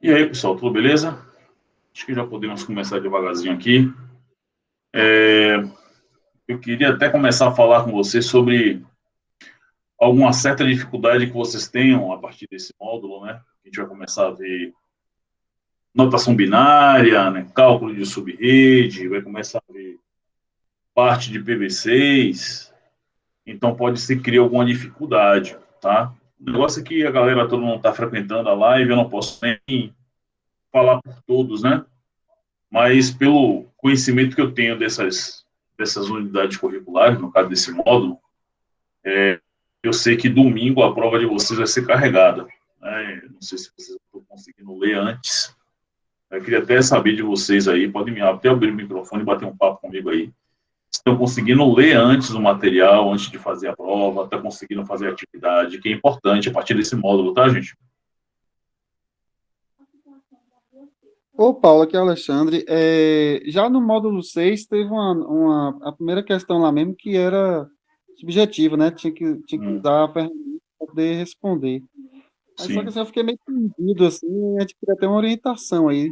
E aí, pessoal, tudo beleza? Acho que já podemos começar devagarzinho aqui. Eu queria até começar a falar com vocês sobre alguma certa dificuldade que vocês tenham a partir desse módulo, né? A gente vai começar a ver notação binária, né? Cálculo de subrede, vai começar a ver parte de PV6, então pode ser que crie alguma dificuldade, tá? O negócio é que a galera toda não está frequentando a live, eu não posso nem falar por todos, né? Mas pelo conhecimento que eu tenho dessas unidades curriculares, no caso desse módulo, eu sei que domingo a prova de vocês vai ser carregada. Né? Não sei se vocês estão conseguindo ler antes. Eu queria até saber de vocês aí, podem me até abrir o microfone e bater um papo comigo aí. Estão conseguindo ler antes o material, antes de fazer a prova, estão conseguindo fazer a atividade, que é importante a partir desse módulo, tá, gente? Ô, Paulo, aqui é o Alexandre. Já no módulo 6 teve a primeira questão lá mesmo que era subjetiva, né? Tinha que Hum, usar a ferramenta para poder responder. Mas só que sim. assim, eu fiquei meio perdido, assim, a gente queria ter uma orientação aí.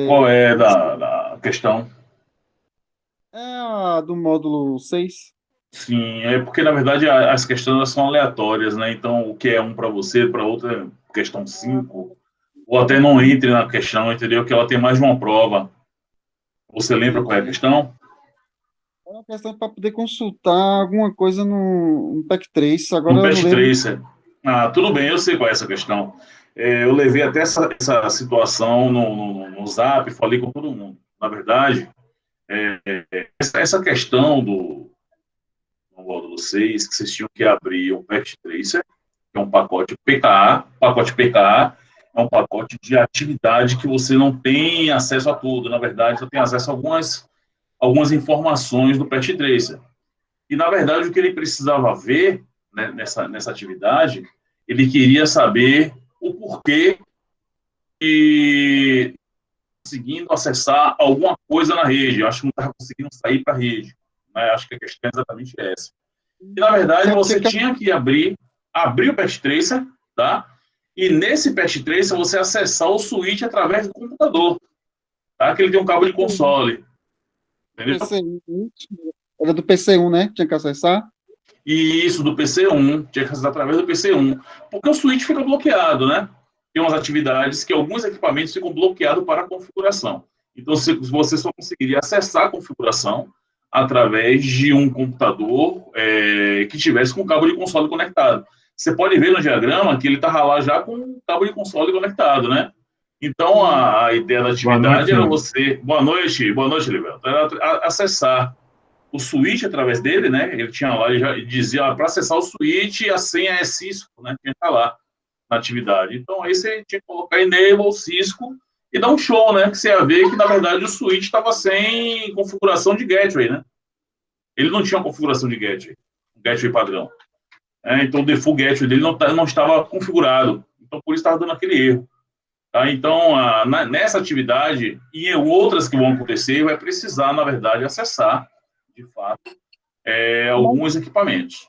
Qual é Eles- da questão? É a do módulo 6. Sim, é porque na verdade as questões elas são aleatórias, né? Então o que é um para você, para outro é questão 5 ou até não entre na questão, entendeu? Que ela tem mais de uma prova. Você lembra qual é a Entendi. questão? É uma questão para poder consultar alguma coisa no PEC 3. No Agora eu não Pest lembro. Tracer. Ah, tudo bem, eu sei qual é essa questão. Eu levei até essa situação no Zap, falei com todo mundo. Na verdade, essa questão do módulo 6, que vocês tinham que abrir o Pest Tracer, que é um pacote PKA. Pacote PKA é um pacote de atividade que você não tem acesso a tudo. Na verdade, você tem acesso a algumas informações do Pest Tracer. E, na verdade, o que ele precisava ver, né, nessa atividade, ele queria saber o porquê e conseguindo acessar alguma coisa na rede. Eu acho que não estava conseguindo sair para a rede. Né? Acho que a questão é exatamente essa. E, na verdade, Sabe o que você que é? tinha que abrir o Patch Tracer, tá? E nesse Patch Tracer você acessar o switch através do computador, tá? Que ele tem um cabo de console, entendeu? PC1, era do PC1, né? Tinha que acessar. E isso do PC1, tinha que acessar através do PC1, porque o switch fica bloqueado, né? Tem umas atividades que alguns equipamentos ficam bloqueados para a configuração. Então, você só conseguiria acessar a configuração através de um computador que tivesse com cabo de console conectado. Você pode ver no diagrama que ele está lá já com o cabo de console conectado, né? Então, Sim. a ideia da Boa atividade noite, era Ivo. você... Boa noite, Liberto. Era acessar o switch através dele, né? Ele tinha lá, ele já dizia para acessar o switch, a senha é Cisco, né? Tinha que estar lá na atividade. Então aí você tinha que colocar enable Cisco e dar um show, né? Que você ia ver que na verdade o switch estava sem configuração de gateway, né? Ele não tinha uma configuração de gateway, um gateway padrão. Então o default gateway dele não estava configurado. Então por isso estava dando aquele erro. Tá? Então, nessa atividade e em outras que vão acontecer, vai precisar, na verdade, acessar, de fato, Mas, alguns equipamentos.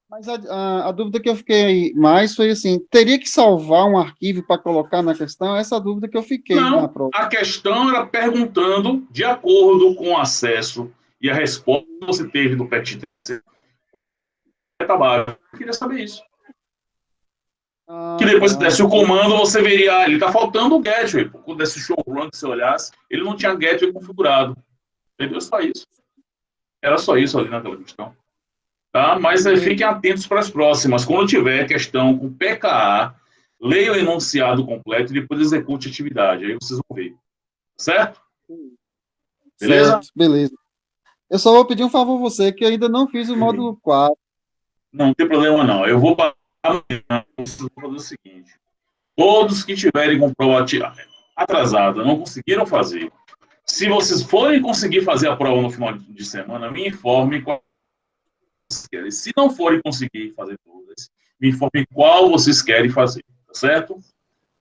mas a dúvida que eu fiquei mais foi assim: teria que salvar um arquivo para colocar na questão? Essa dúvida que eu fiquei na Não, prova. a questão era perguntando, de acordo com o acesso e a resposta que você teve do PET trabalho. Eu queria saber isso. Que Ah, depois que tá. desse o comando, você veria, ele está faltando o gateway. Quando desse o showrun que você olhasse, ele não tinha gateway configurado. Entendeu? Só isso. Era só isso ali naquela questão. Tá? Mas fiquem atentos para as próximas. Quando tiver questão com PKA, leia o enunciado completo e depois execute a atividade. Aí vocês vão ver. Certo? Beleza? Certo, beleza. Eu só vou pedir um favor a você, que eu ainda não fiz o módulo 4. Não tem problema não. Eu vou para amanhã. Vocês vão fazer o seguinte: todos que tiverem com prova atrasada, não conseguiram fazer. Se vocês forem conseguir fazer a prova no final de semana, me informe qual vocês querem. Se não forem conseguir fazer todas, me informe qual vocês querem fazer, tá certo?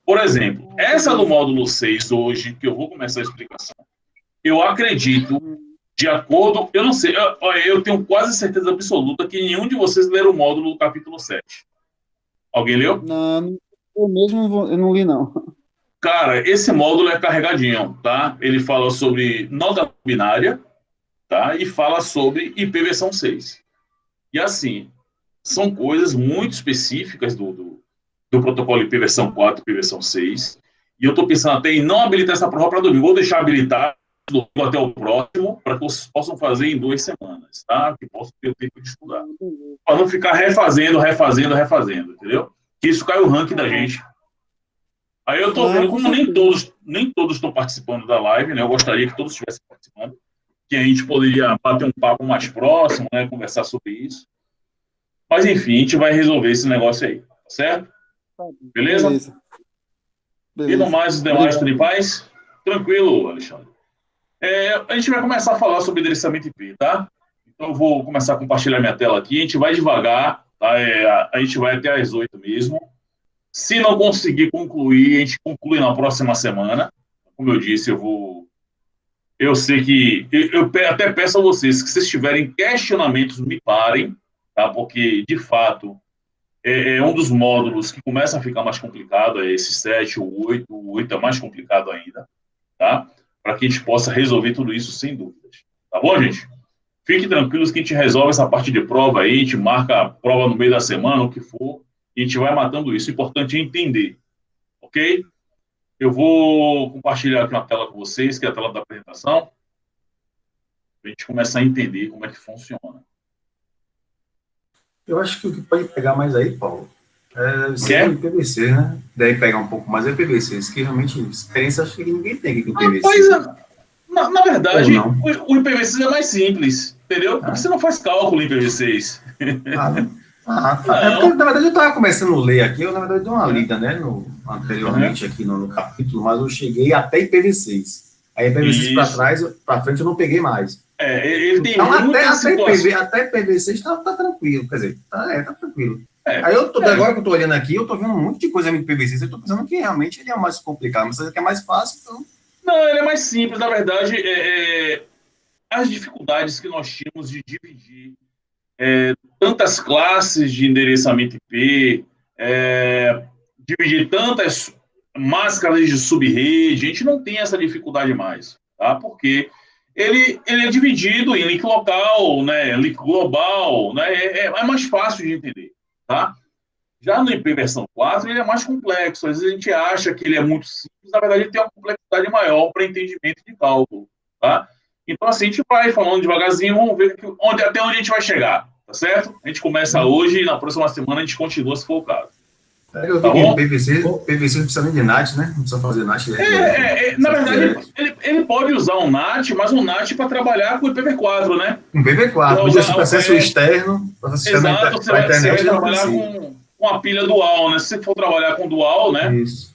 Por exemplo, Ah, essa do beleza. módulo 6 hoje, que eu vou começar a explicação, eu acredito, de acordo, eu não sei, eu tenho quase certeza absoluta que nenhum de vocês leram o módulo do capítulo 7. Alguém leu? Não, eu mesmo eu não li, não. Cara, esse módulo é carregadinho, tá? Ele fala sobre nota binária, tá? E fala sobre IP versão 6. E assim, são coisas muito específicas do protocolo IP versão 4 e IP versão 6. E eu estou pensando até em não habilitar essa prova para domingo. Vou deixar habilitar até o próximo, para que vocês possam fazer em 2 semanas, tá? Que possam ter tempo de estudar. Para não ficar refazendo, entendeu? Que isso cai o ranking da gente. Aí eu tô vendo, como nem todos estão participando da live, né? Eu gostaria que todos estivessem participando, que a gente poderia bater um papo mais próximo, né? Conversar sobre isso. Mas enfim, a gente vai resolver esse negócio aí, tá certo? Beleza? E no mais, os demais, tudo em paz? Tranquilo, Alexandre. A gente vai começar a falar sobre endereçamento IP, tá? Então eu vou começar a compartilhar minha tela aqui, a gente vai devagar, tá? A gente vai até às 8 mesmo. Se não conseguir concluir, a gente conclui na próxima semana. Como eu disse, eu sei que... Eu até peço a vocês que, se tiverem questionamentos, me parem, tá? Porque, de fato, é um dos módulos que começa a ficar mais complicado, é esse 7, o 8. O 8 é mais complicado ainda, tá? Para que a gente possa resolver tudo isso sem dúvidas. Tá bom, gente? Fiquem tranquilos que a gente resolve essa parte de prova aí, a gente marca a prova no meio da semana, o que for, e a gente vai matando isso. O importante é entender, ok? Eu vou compartilhar aqui uma tela com vocês, que é a tela da apresentação, para a gente começar a entender como é que funciona. Eu acho que o que pode pegar mais aí, Paulo, é o IPv6, né? Deve pegar um pouco mais o IPv6, que realmente experiência acho que ninguém tem aqui com o IPv6. Na verdade, o IPv6 é mais simples, entendeu? Porque você não faz cálculo em IPv6. Tá. É porque, na verdade, eu estava começando a ler aqui, eu, na verdade, dei uma lida, né, anteriormente aqui no capítulo, mas eu cheguei até IPv6. Aí IPv6 para trás, para frente, eu não peguei mais. Ele tem então, até IPv6 tá tranquilo, quer dizer, tá tranquilo. Aí agora que eu tô olhando aqui, eu tô vendo um monte de coisa no IPv6, eu tô pensando que realmente ele é mais complicado, mas você quer mais fácil, então... Não, ele é mais simples, na verdade, as dificuldades que nós tínhamos de dividir tantas classes de endereçamento IP, dividir tantas máscaras de subrede, a gente não tem essa dificuldade mais, tá? Porque ele é dividido em link local, né, link global, né, é mais fácil de entender, tá? Já no IP versão 4, ele é mais complexo. Às vezes a gente acha que ele é muito simples, na verdade ele tem uma complexidade maior para entendimento de cálculo, tá? Então, assim, a gente vai falando devagarzinho, vamos ver até onde a gente vai chegar, tá certo? A gente começa hoje e na próxima semana a gente continua, se for o caso. Eu vi que PVC não precisa nem de NAT, né? Não precisa fazer NAT. Na verdade, ele pode usar um NAT, mas um NAT para trabalhar com o IPv4, né? Um IPv4, podia ser processo externo, exato, você vai trabalhar com a pilha dual, né? Se você for trabalhar com dual, né? Isso.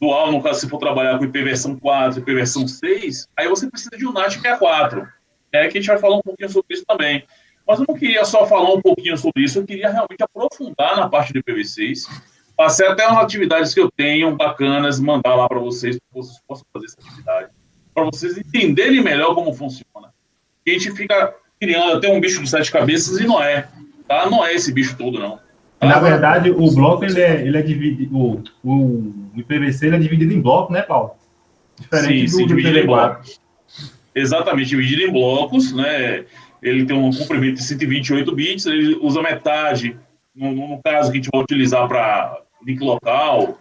Dual, no caso, se for trabalhar com IP versão 4, IP versão 6, aí você precisa de um NAT 64. Que a gente vai falar um pouquinho sobre isso também. Mas eu não queria só falar um pouquinho sobre isso, eu queria realmente aprofundar na parte do IPv6. Passei até umas atividades que eu tenho bacanas, mandar lá para vocês, para vocês possam fazer essa atividade, para vocês entenderem melhor como funciona. E a gente fica criando até um bicho de 7 cabeças e não é, tá? Não é esse bicho todo, não. Tá? Na verdade, o bloco, ele é dividido, o IPv6 ele é dividido em bloco, né, Paulo? Diferente do dividido em blocos. Exatamente, dividido em blocos, né? Ele tem um comprimento de 128 bits, ele usa metade, no caso que a gente vai utilizar para link local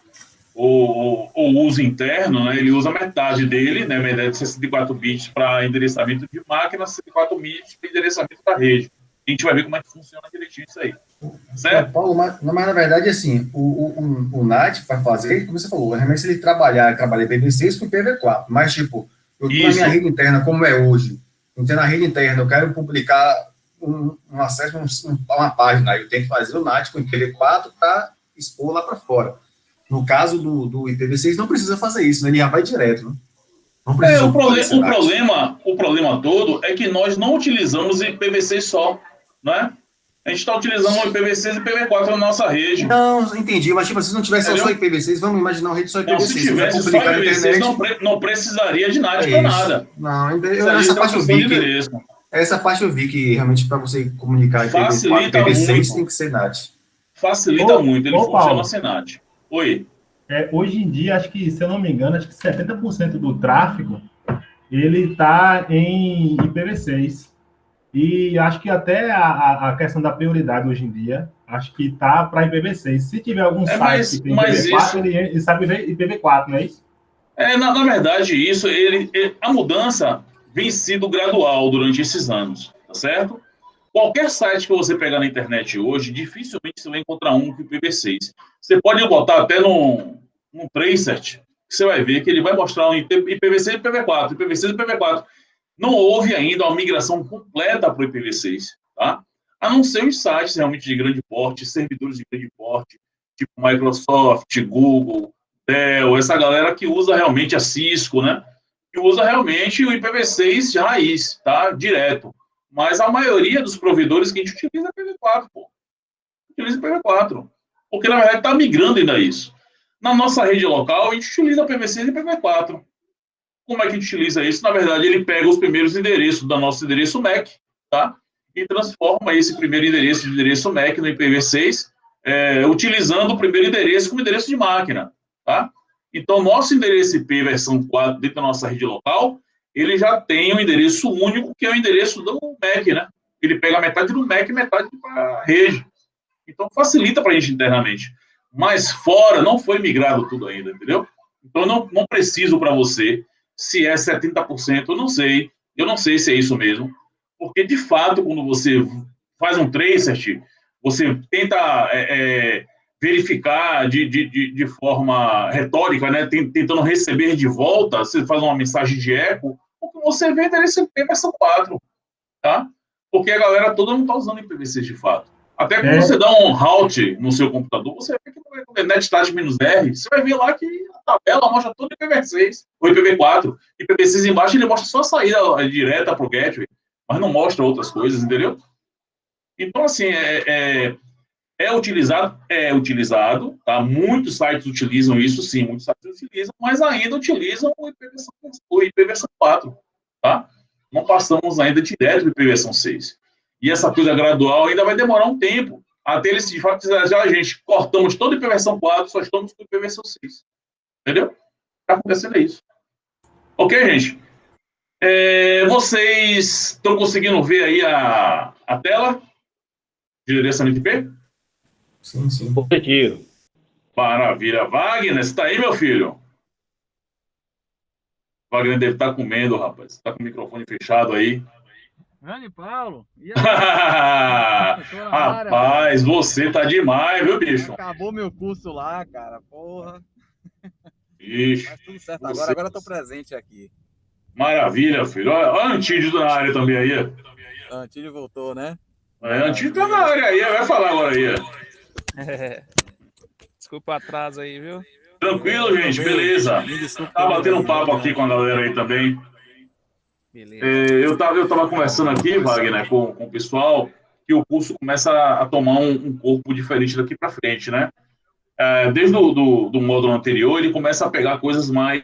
ou uso interno, né? Ele usa metade dele, né? Metade de 64 bits para endereçamento de máquina, 64 bits para endereçamento da rede. A gente vai ver como é que funciona direitinho isso aí. Certo? Paulo, mas na verdade, assim, o NAT, para fazer, como você falou, realmente se ele trabalha IPv6 com IPv4, mas, tipo, eu estou na minha rede interna, como é hoje, então na rede interna eu quero publicar um acesso a uma página, eu tenho que fazer o NAT com IPv4 para expor lá para fora. No caso do IPv6, não precisa fazer isso, né? Ele já vai direto, né? Não precisa o problema todo é que nós não utilizamos IPv6 só, né? A gente está utilizando o IPv6 e IPv4 na nossa rede. Não, entendi, mas tipo, se não tivesse só IPv6, vamos imaginar uma rede só IPv6. Não, se tivesse só IPv6, não precisaria de NAT para nada. Não, essa parte eu vi que realmente para você comunicar facilita IPv6 muito. Tem que ser NAT. Facilita muito, ele funciona sem NAT. Oi. Hoje em dia, acho que, se eu não me engano, acho que 70% do tráfego ele está em IPv6. E acho que até a questão da prioridade hoje em dia, acho que está para IPv6. Se tiver algum site que tem mas IPv4, isso, ele sabe IPv4, não é isso? na verdade, isso, a mudança vem sido gradual durante esses anos, tá certo? Qualquer site que você pegar na internet hoje, dificilmente você vai encontrar um com IPv6. Você pode botar até num Tracert, que você vai ver que ele vai mostrar um IPv6 e IPv4, IPv6 e IPv4. Não houve ainda uma migração completa para o IPv6, tá? A não ser os sites realmente de grande porte, servidores de grande porte, tipo Microsoft, Google, Dell, essa galera que usa realmente a Cisco, né? Que usa realmente o IPv6 de raiz, tá? Direto. Mas a maioria dos provedores que a gente utiliza é IPv4, pô. Utiliza IPv4. Porque, na verdade, está migrando ainda isso. Na nossa rede local, a gente utiliza IPv6 e IPv4. Como é que a gente utiliza isso? Na verdade, ele pega os primeiros endereços do nosso endereço MAC, tá? E transforma esse primeiro endereço de endereço MAC no IPv6, utilizando o primeiro endereço como endereço de máquina, tá? Então, nosso endereço IP versão 4 dentro da nossa rede local, ele já tem um endereço único, que é o endereço do MAC, né? Ele pega metade do MAC e metade da rede. Então, facilita para a gente internamente. Mas fora, não foi migrado tudo ainda, entendeu? Então, não preciso para você se é 70%, eu não sei se é isso mesmo, porque de fato, quando você faz um tracert, você tenta verificar de forma retórica, né, tentando receber de volta, você faz uma mensagem de eco, o que você vê é esse versão 4, tá? Porque a galera toda não está usando IPv6 de fato. Até quando você dá um halt no seu computador, você vê que no NetStat-R, você vai ver lá que a tabela mostra todo IPv6, ou IPv4. IPv6 embaixo, ele mostra só a saída direta para o gateway, mas não mostra outras coisas, entendeu? Então, assim, é utilizado, tá? Muitos sites utilizam isso, sim, muitos sites utilizam, mas ainda utilizam o IPv4, tá? Não passamos ainda direto para o IPv6. E essa coisa gradual ainda vai demorar um tempo, até eles de fato já a gente cortamos todo o IPv4, só estamos com o IPv6. Entendeu? Está acontecendo isso. Ok, gente? Vocês estão conseguindo ver aí a tela de endereçamento IP? Sim, sim. Positivo. Maravilha. Wagner, você está aí, meu filho? Wagner deve estar comendo, rapaz. Está com o microfone fechado aí. Grande Paulo. E aí? Rapaz, você tá demais, viu, bicho? Acabou meu curso lá, cara. Porra. Ixi, Mas tudo certo. Agora eu tô presente aqui. Maravilha, filho. Olha o Antídio na área também aí. Antídio voltou, né? Antídio tá na área aí, vai falar agora aí. Desculpa o atraso aí, viu? Tranquilo, gente, beleza. Tá batendo um papo aqui com a galera aí também. Beleza. Eu tava conversando aqui, Wagner, com o pessoal, que o curso começa a tomar um corpo diferente daqui para frente, né? Desde do módulo anterior, ele começa a pegar coisas mais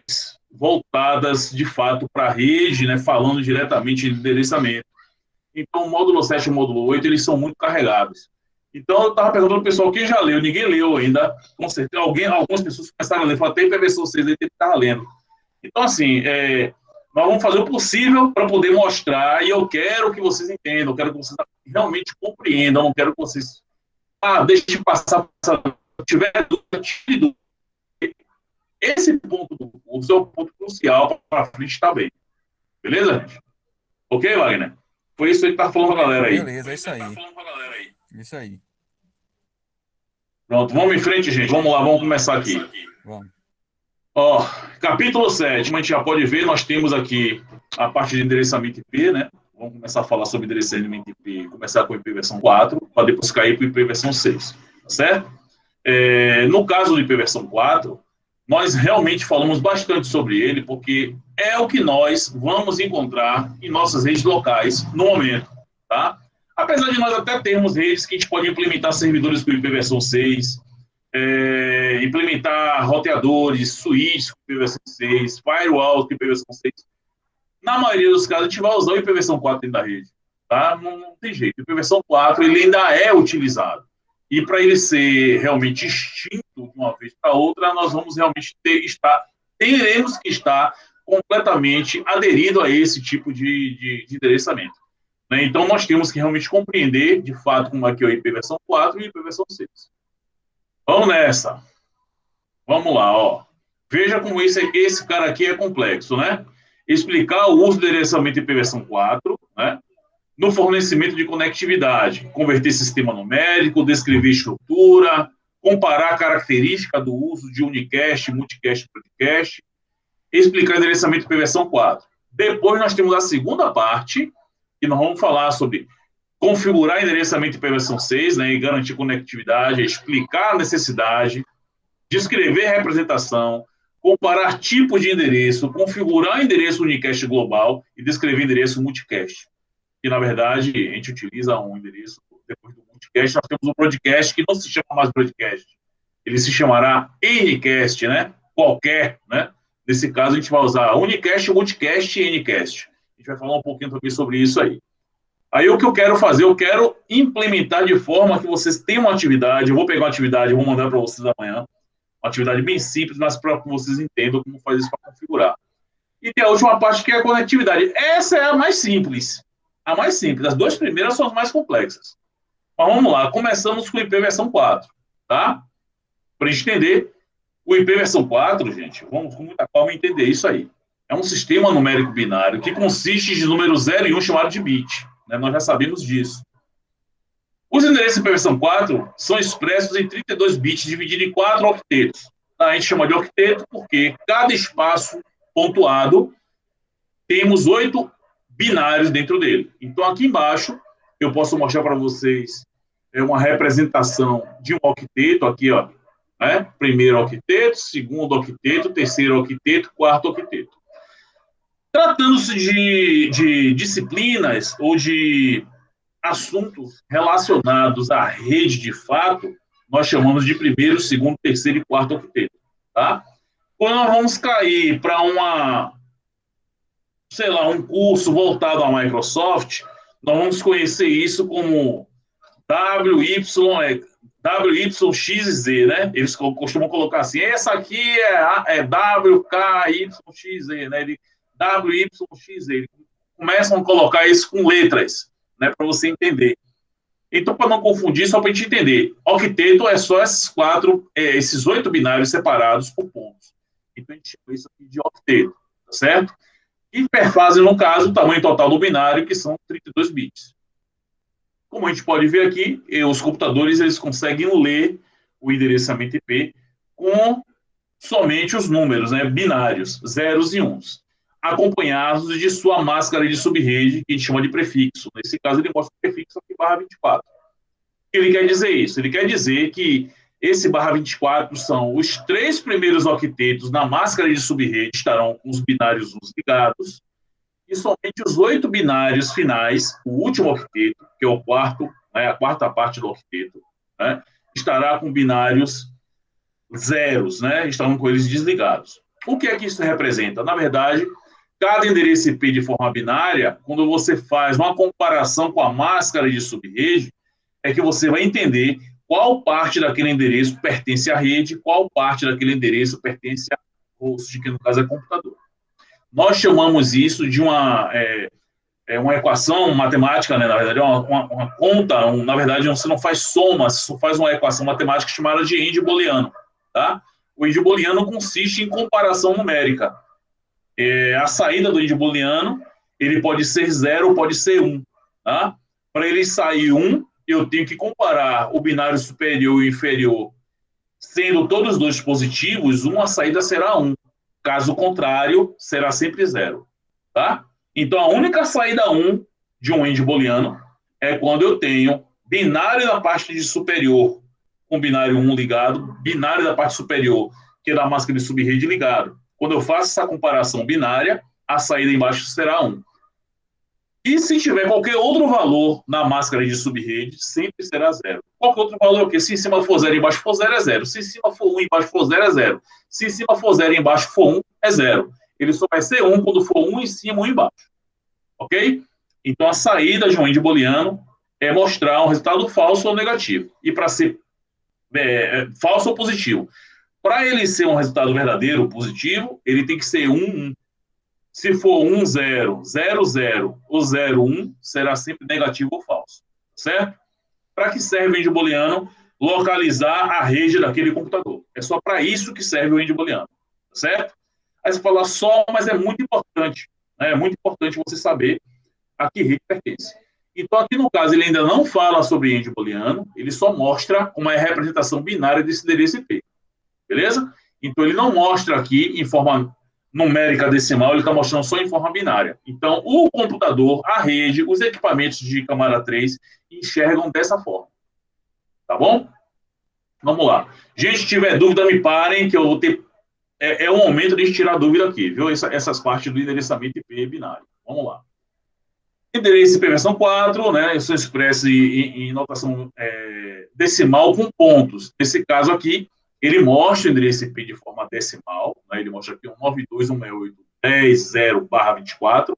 voltadas, de fato, para a rede, né? Falando diretamente de endereçamento. Então, o módulo 7 e o módulo 8, eles são muito carregados. Então, eu estava perguntando ao pessoal, quem já leu? Ninguém leu ainda. Com certeza, algumas pessoas começaram a ler. Falaram, tem IPv6 aí, tem que estar lendo. Então, assim, nós vamos fazer o possível para poder mostrar, e eu quero que vocês entendam, eu quero que vocês realmente compreendam, eu não quero que vocês deixem passar, se tiver dúvida, tire dúvida. Esse ponto do curso é o ponto crucial para frente também. Beleza, gente? Ok, Wagner? Foi isso aí que tá falando com a galera aí. Beleza, é isso aí. Isso aí. Pronto, vamos em frente, gente. Vamos lá, vamos começar aqui. Vamos. Capítulo 7, como a gente já pode ver, nós temos aqui a parte de endereçamento IP, né? Vamos começar a falar sobre endereçamento IP, começar com o IP versão 4, para depois cair para o IP versão 6, tá certo? No caso do IP versão 4, nós realmente falamos bastante sobre ele, porque é o que nós vamos encontrar em nossas redes locais no momento, tá? Apesar de nós até termos redes que a gente pode implementar servidores com IP versão 6, implementar roteadores, switches com IPv6, firewalls com IPv6. Na maioria dos casos, a gente vai usar o IPv4 dentro da rede. Tá? Não tem jeito. O IPv4 ele ainda é utilizado. E para ele ser realmente extinto de uma vez para outra, nós vamos realmente teremos que estar completamente aderido a esse tipo de endereçamento. Né? Então, nós temos que realmente compreender, de fato, como é que é o IP versão 4 e o IP versão 6. Vamos nessa. Vamos lá, ó. Veja como esse cara aqui é complexo, né? Explicar o uso do endereçamento IP versão 4, né? No fornecimento de conectividade, converter sistema numérico, descrever estrutura, comparar a característica do uso de unicast, multicast e broadcast, explicar endereçamento IP versão 4. Depois nós temos a segunda parte, que nós vamos falar sobre configurar endereçamento IP versão 6, né, e garantir conectividade, explicar a necessidade, descrever a representação, comparar tipos de endereço, configurar endereço unicast global e descrever endereço multicast. Que, na verdade, a gente utiliza um endereço, depois do multicast, nós temos um broadcast que não se chama mais broadcast. Ele se chamará Ncast, né? Qualquer, né? Nesse caso, a gente vai usar unicast, multicast e Ncast. A gente vai falar um pouquinho também sobre isso aí. Aí, o que eu quero fazer? Eu quero implementar de forma que vocês tenham uma atividade. Eu vou pegar uma atividade, eu vou mandar para vocês amanhã. Uma atividade bem simples, mas para que vocês entendam como fazer isso para configurar. E tem a última parte, que é a conectividade. Essa é a mais simples. A mais simples. As duas primeiras são as mais complexas. Mas vamos lá. Começamos com o IP versão 4. Tá? Para a gente entender, o IP versão 4, gente, vamos com muita calma entender isso aí. É um sistema numérico binário que consiste de números 0 e 1 chamado de bit. Né? Nós já sabemos disso. Os endereços IP versão 4 são expressos em 32 bits divididos em 4 octetos. A gente chama de octeto porque cada espaço pontuado temos 8 binários dentro dele. Então, aqui embaixo, eu posso mostrar para vocês uma representação de um octeto, aqui, ó, né? Primeiro octeto, segundo octeto, terceiro octeto, quarto octeto. Tratando-se de disciplinas ou de assuntos relacionados à rede de fato, nós chamamos de primeiro, segundo, terceiro e quarto octeto, tá? Quando nós vamos cair para um curso voltado à Microsoft, nós vamos conhecer isso como WYXZ, né? Eles costumam colocar assim, essa aqui é WKYXZ, né? WYXZ. Eles começam a colocar isso com letras, né? Para você entender. Então, para não confundir, só para a gente entender, octeto é só esses 8 binários separados por pontos. Então, a gente chama isso aqui de octeto, tá certo? Hiperfase, no caso, o tamanho total do binário, que são 32 bits. Como a gente pode ver aqui, os computadores eles conseguem ler o endereçamento IP com somente os números, né, binários, zeros e uns, acompanhados de sua máscara de subrede, que a gente chama de prefixo. Nesse caso, ele mostra o prefixo aqui, barra 24. O que ele quer dizer isso? Ele quer dizer que esse barra 24 são os 3 primeiros octetos na máscara de subrede estarão com os binários uns ligados, e somente os 8 binários finais, o último octeto, que é o quarto, né, a quarta parte do octeto, né, estará com binários zeros, né, estarão com eles desligados. O que é que isso representa? Na verdade, cada endereço IP de forma binária, quando você faz uma comparação com a máscara de subrede, é que você vai entender qual parte daquele endereço pertence à rede, qual parte daquele endereço pertence a host, que no caso é computador. Nós chamamos isso de uma equação matemática, né? Na verdade, uma conta, na verdade, você não faz soma, você só faz uma equação matemática chamada de Endy-Booleano, tá? O Endy-Booleano consiste em comparação numérica. A saída do Endy-Booleano, ele pode ser 0 ou pode ser 1, tá? Para ele sair 1, eu tenho que comparar o binário superior e inferior, sendo todos os dois positivos, a saída será 1. Caso contrário, será sempre 0. Tá? Então, a única saída 1 de um Endy-Booleano é quando eu tenho binário da parte de superior com binário 1 ligado, binário da parte superior, que é da máscara de subrede, ligado. Quando eu faço essa comparação binária, a saída embaixo será 1. E se tiver qualquer outro valor na máscara de subrede, sempre será 0. Qualquer outro valor é o quê? Se em cima for 0 e embaixo for 0, é 0. Se em cima for 1 e embaixo for 0, é 0. Se em cima for 0 e embaixo for 1, é 0. Ele só vai ser 1 quando for 1 em cima e 1 embaixo. Ok? Então, a saída de um Endy-Booleano é mostrar um resultado falso ou negativo. E para ser falso ou positivo. Para ele ser um resultado verdadeiro, positivo, ele tem que ser 1, 1. Se for 1, 0, 0, 0 ou 0, 1, será sempre negativo ou falso. Certo? Para que serve o índio booleano? Localizar a rede daquele computador. É só para isso que serve o índio booleano. Certo? Aí você fala só, mas é muito importante. Né? É muito importante você saber a que rede pertence. Então, aqui no caso, ele ainda não fala sobre índio booleano, ele só mostra como é a representação binária desse endereço IP. Beleza? Então, ele não mostra aqui em forma numérica decimal, ele está mostrando só em forma binária. Então, o computador, a rede, os equipamentos de camada 3 enxergam dessa forma. Tá bom? Vamos lá. Gente, se tiver dúvida, me parem, que eu vou ter... É o momento de tirar dúvida aqui, viu? Essas partes do endereçamento IP binário. Vamos lá. Endereço IP versão 4, né? Isso expressa em notação decimal com pontos. Nesse caso aqui, ele mostra o endereço IP de forma decimal, né? Ele mostra aqui 192.168.10.0/24,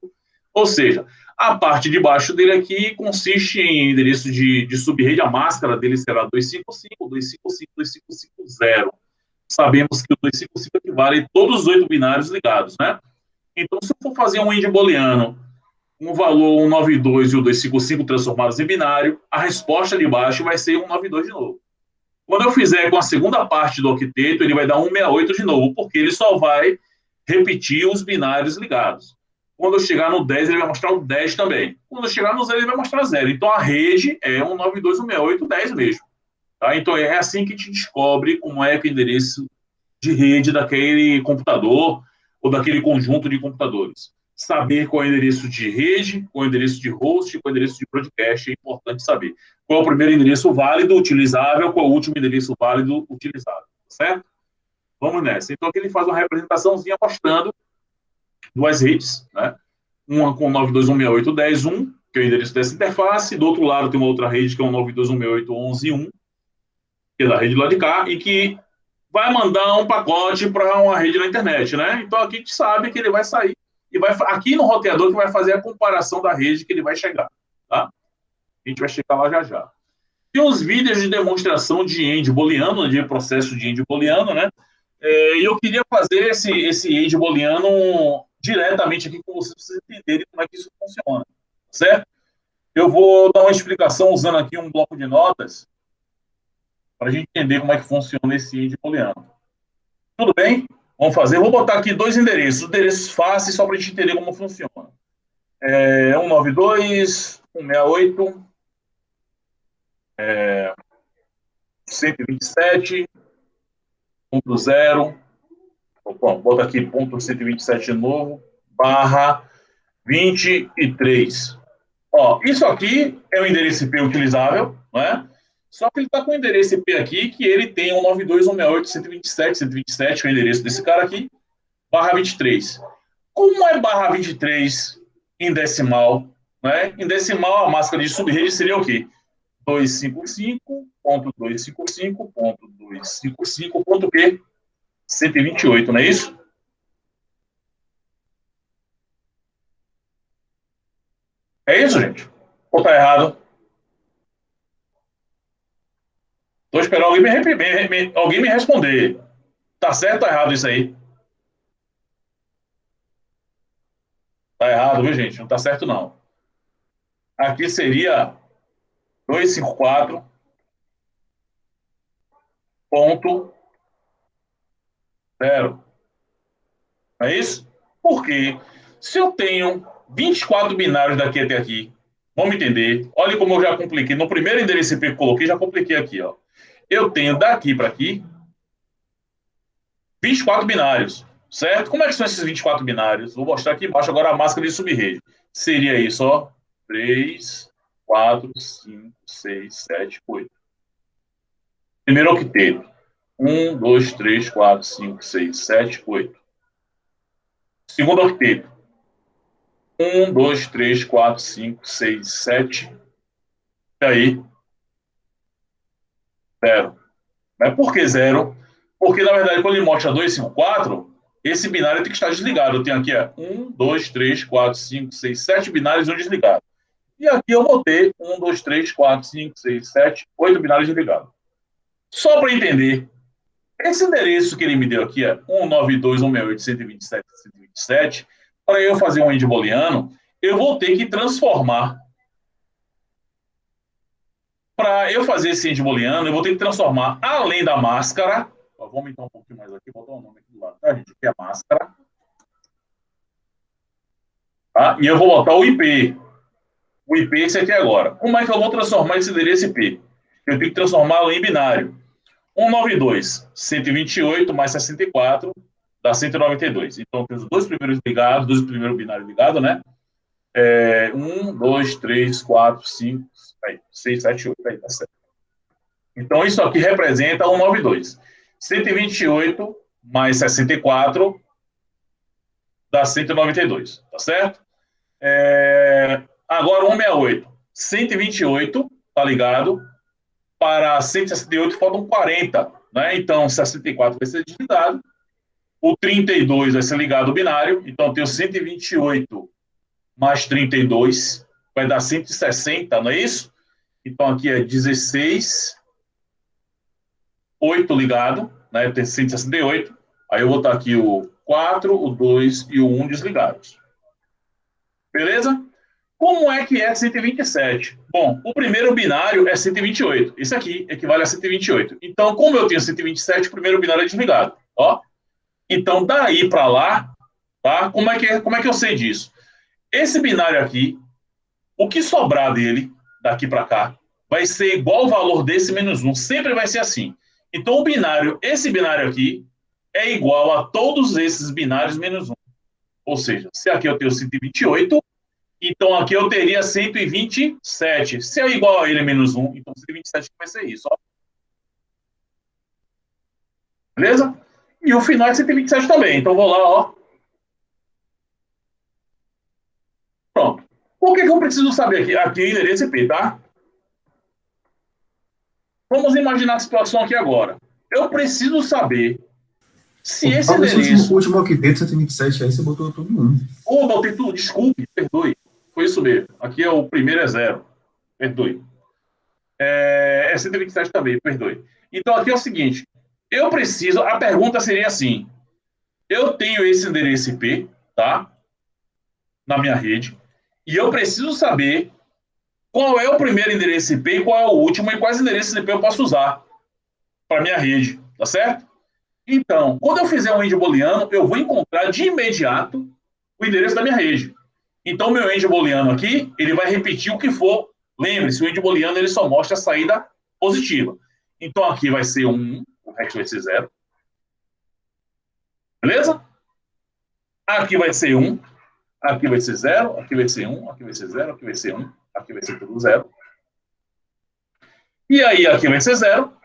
ou seja, a parte de baixo dele aqui consiste em endereço de subrede, a máscara dele será 255, 255, 2550. Sabemos que o 255 equivale a todos os 8 binários ligados, né? Então, se eu for fazer um índio booleano, um valor 192 e o 255 transformados em binário, a resposta de baixo vai ser 192 de novo. Quando eu fizer com a segunda parte do octeto, ele vai dar 168 de novo, porque ele só vai repetir os binários ligados. Quando eu chegar no 10, ele vai mostrar o 10 também. Quando eu chegar no 0, ele vai mostrar 0. Então, a rede é 192, 168, 10 mesmo. Tá? Então, é assim que a gente descobre como é que o endereço de rede daquele computador ou daquele conjunto de computadores. Saber qual é o endereço de rede, qual é o endereço de host, qual é o endereço de broadcast, é importante saber. Qual é o primeiro endereço válido, utilizável, qual é o último endereço válido, utilizável, certo? Vamos nessa. Então, aqui ele faz uma representaçãozinha mostrando duas redes, né? Uma com 92.168.10.1, que é o endereço dessa interface, do outro lado tem uma outra rede que é 192.168.11.1, que é da rede lá de cá, e que vai mandar um pacote para uma rede na internet, né? Então, aqui a gente sabe que ele vai sair e vai aqui no roteador que vai fazer a comparação da rede que ele vai chegar, tá? A gente vai chegar lá já já. Tem uns vídeos de demonstração de end booleano, de processo de end booleano, né? E eu queria fazer esse end booleano diretamente aqui com vocês, para vocês entenderem como é que isso funciona, certo? Eu vou dar uma explicação usando aqui um bloco de notas para a gente entender como é que funciona esse end booleano. Tudo bem? Vamos fazer. Vou botar aqui dois endereços fáceis, só para a gente entender como funciona. 192, 168, 127.0, bota aqui ponto 127 de novo, barra 23. Ó, isso aqui é o endereço IP utilizável, né? Só que ele está com o endereço IP aqui, que ele tem 192.168.127, que é o endereço desse cara aqui, barra 23. Como é barra 23 em decimal, né? Em decimal, a máscara de subrede seria o quê? 255.255.255.quê? 128, não é isso? É isso, gente? Ou tá errado? Estou esperando alguém me responder. Tá certo ou tá errado isso aí? Tá errado, viu, gente? Não tá certo, não. Aqui seria 254.0. Não é isso? Porque se eu tenho 24 binários daqui até aqui, vamos entender. Olha como eu já compliquei. No primeiro endereço IP que eu coloquei, já compliquei aqui, ó. Eu tenho daqui para aqui 24 binários, certo? Como é que são esses 24 binários? Vou mostrar aqui embaixo agora a máscara de subrede. Seria isso, ó. 3, 4, 5, 6, 7, 8. Primeiro octeto. 1, 2, 3, 4, 5, 6, 7, 8. Segundo octeto. 1, 2, 3, 4, 5, 6, 7. E aí? 0. Mas por que 0? Porque, na verdade, quando ele mostra 2, 5, 4, esse binário tem que estar desligado. Eu tenho aqui 1, 2, 3, 4, 5, 6, 7 binários e um desligado. E aqui eu vou ter 1, 2, 3, 4, 5, 6, 7, 8 binários desligados. Só para entender, esse endereço que ele me deu aqui é 192.168.127.127. Para eu fazer um end booleano, eu vou ter que transformar. Para eu fazer esse end booleano, eu vou ter que transformar, além da máscara, vou aumentar um pouquinho mais aqui, botar o nome aqui do lado, tá, gente? Aqui é a máscara. Tá? E eu vou botar o IP. O IP esse aqui agora. Como é que eu vou transformar esse endereço IP? Eu tenho que transformá-lo em binário. 192.128 mais 64 dá 192. Então, tem os dois primeiros ligados, dois primeiros binários ligados, né? 1, 2, 3, 4, 5, 6, 7, 8. Aí, tá certo. Então, isso aqui representa 192. 128 mais 64 dá 192, tá certo? Agora, 168. 128, tá ligado? Para 168 faltam 40, né? Então, 64 vai ser desligado. O 32 vai ser ligado ao binário. Então, eu tenho 128 mais 32 vai dar 160, não é isso? Então, aqui é 16, 8 ligado, né? Tem 168. Aí eu vou botar aqui o 4, o 2 e o 1 desligados. Beleza? Como é que é 127? Bom, o primeiro binário é 128. Isso aqui equivale a 128. Então, como eu tenho 127, o primeiro binário é desligado. Ó. Então, daí para lá, tá? Como é que eu sei disso? Esse binário aqui, o que sobrar dele, daqui para cá, vai ser igual ao valor desse menos 1. Sempre vai ser assim. Então, o binário, esse binário aqui, é igual a todos esses binários menos 1. Ou seja, se aqui eu tenho 128, então aqui eu teria 127. Se é igual a ele menos 1, então 127 vai ser isso. Ó. Beleza? E o final é 127 também. Então vou lá, ó. Pronto. Por que eu preciso saber aqui o endereço IP, tá? Vamos imaginar a situação aqui agora. Eu preciso saber se esse endereço... O último aqui dentro, 127, aí você botou todo mundo. Botei tudo, desculpe, perdoe. Foi isso mesmo. Aqui é o primeiro é 0. Perdoe. É 127 também, perdoe. Então aqui é o seguinte. Eu preciso... A pergunta seria assim. Eu tenho esse endereço IP, tá? Na minha rede. E eu preciso saber qual é o primeiro endereço IP e qual é o último e quais endereços IP eu posso usar para minha rede, tá certo? Então, quando eu fizer um end booleano, eu vou encontrar de imediato o endereço da minha rede. Então, meu end booleano aqui, ele vai repetir o que for. Lembre-se, o end booleano ele só mostra a saída positiva. Então, aqui vai ser 1, o resto vai ser 0. Beleza? Aqui vai ser 1, aqui vai ser 0, aqui vai ser 1, aqui vai ser 0, aqui vai ser 1, aqui vai ser tudo 0. E aí, aqui vai ser 0,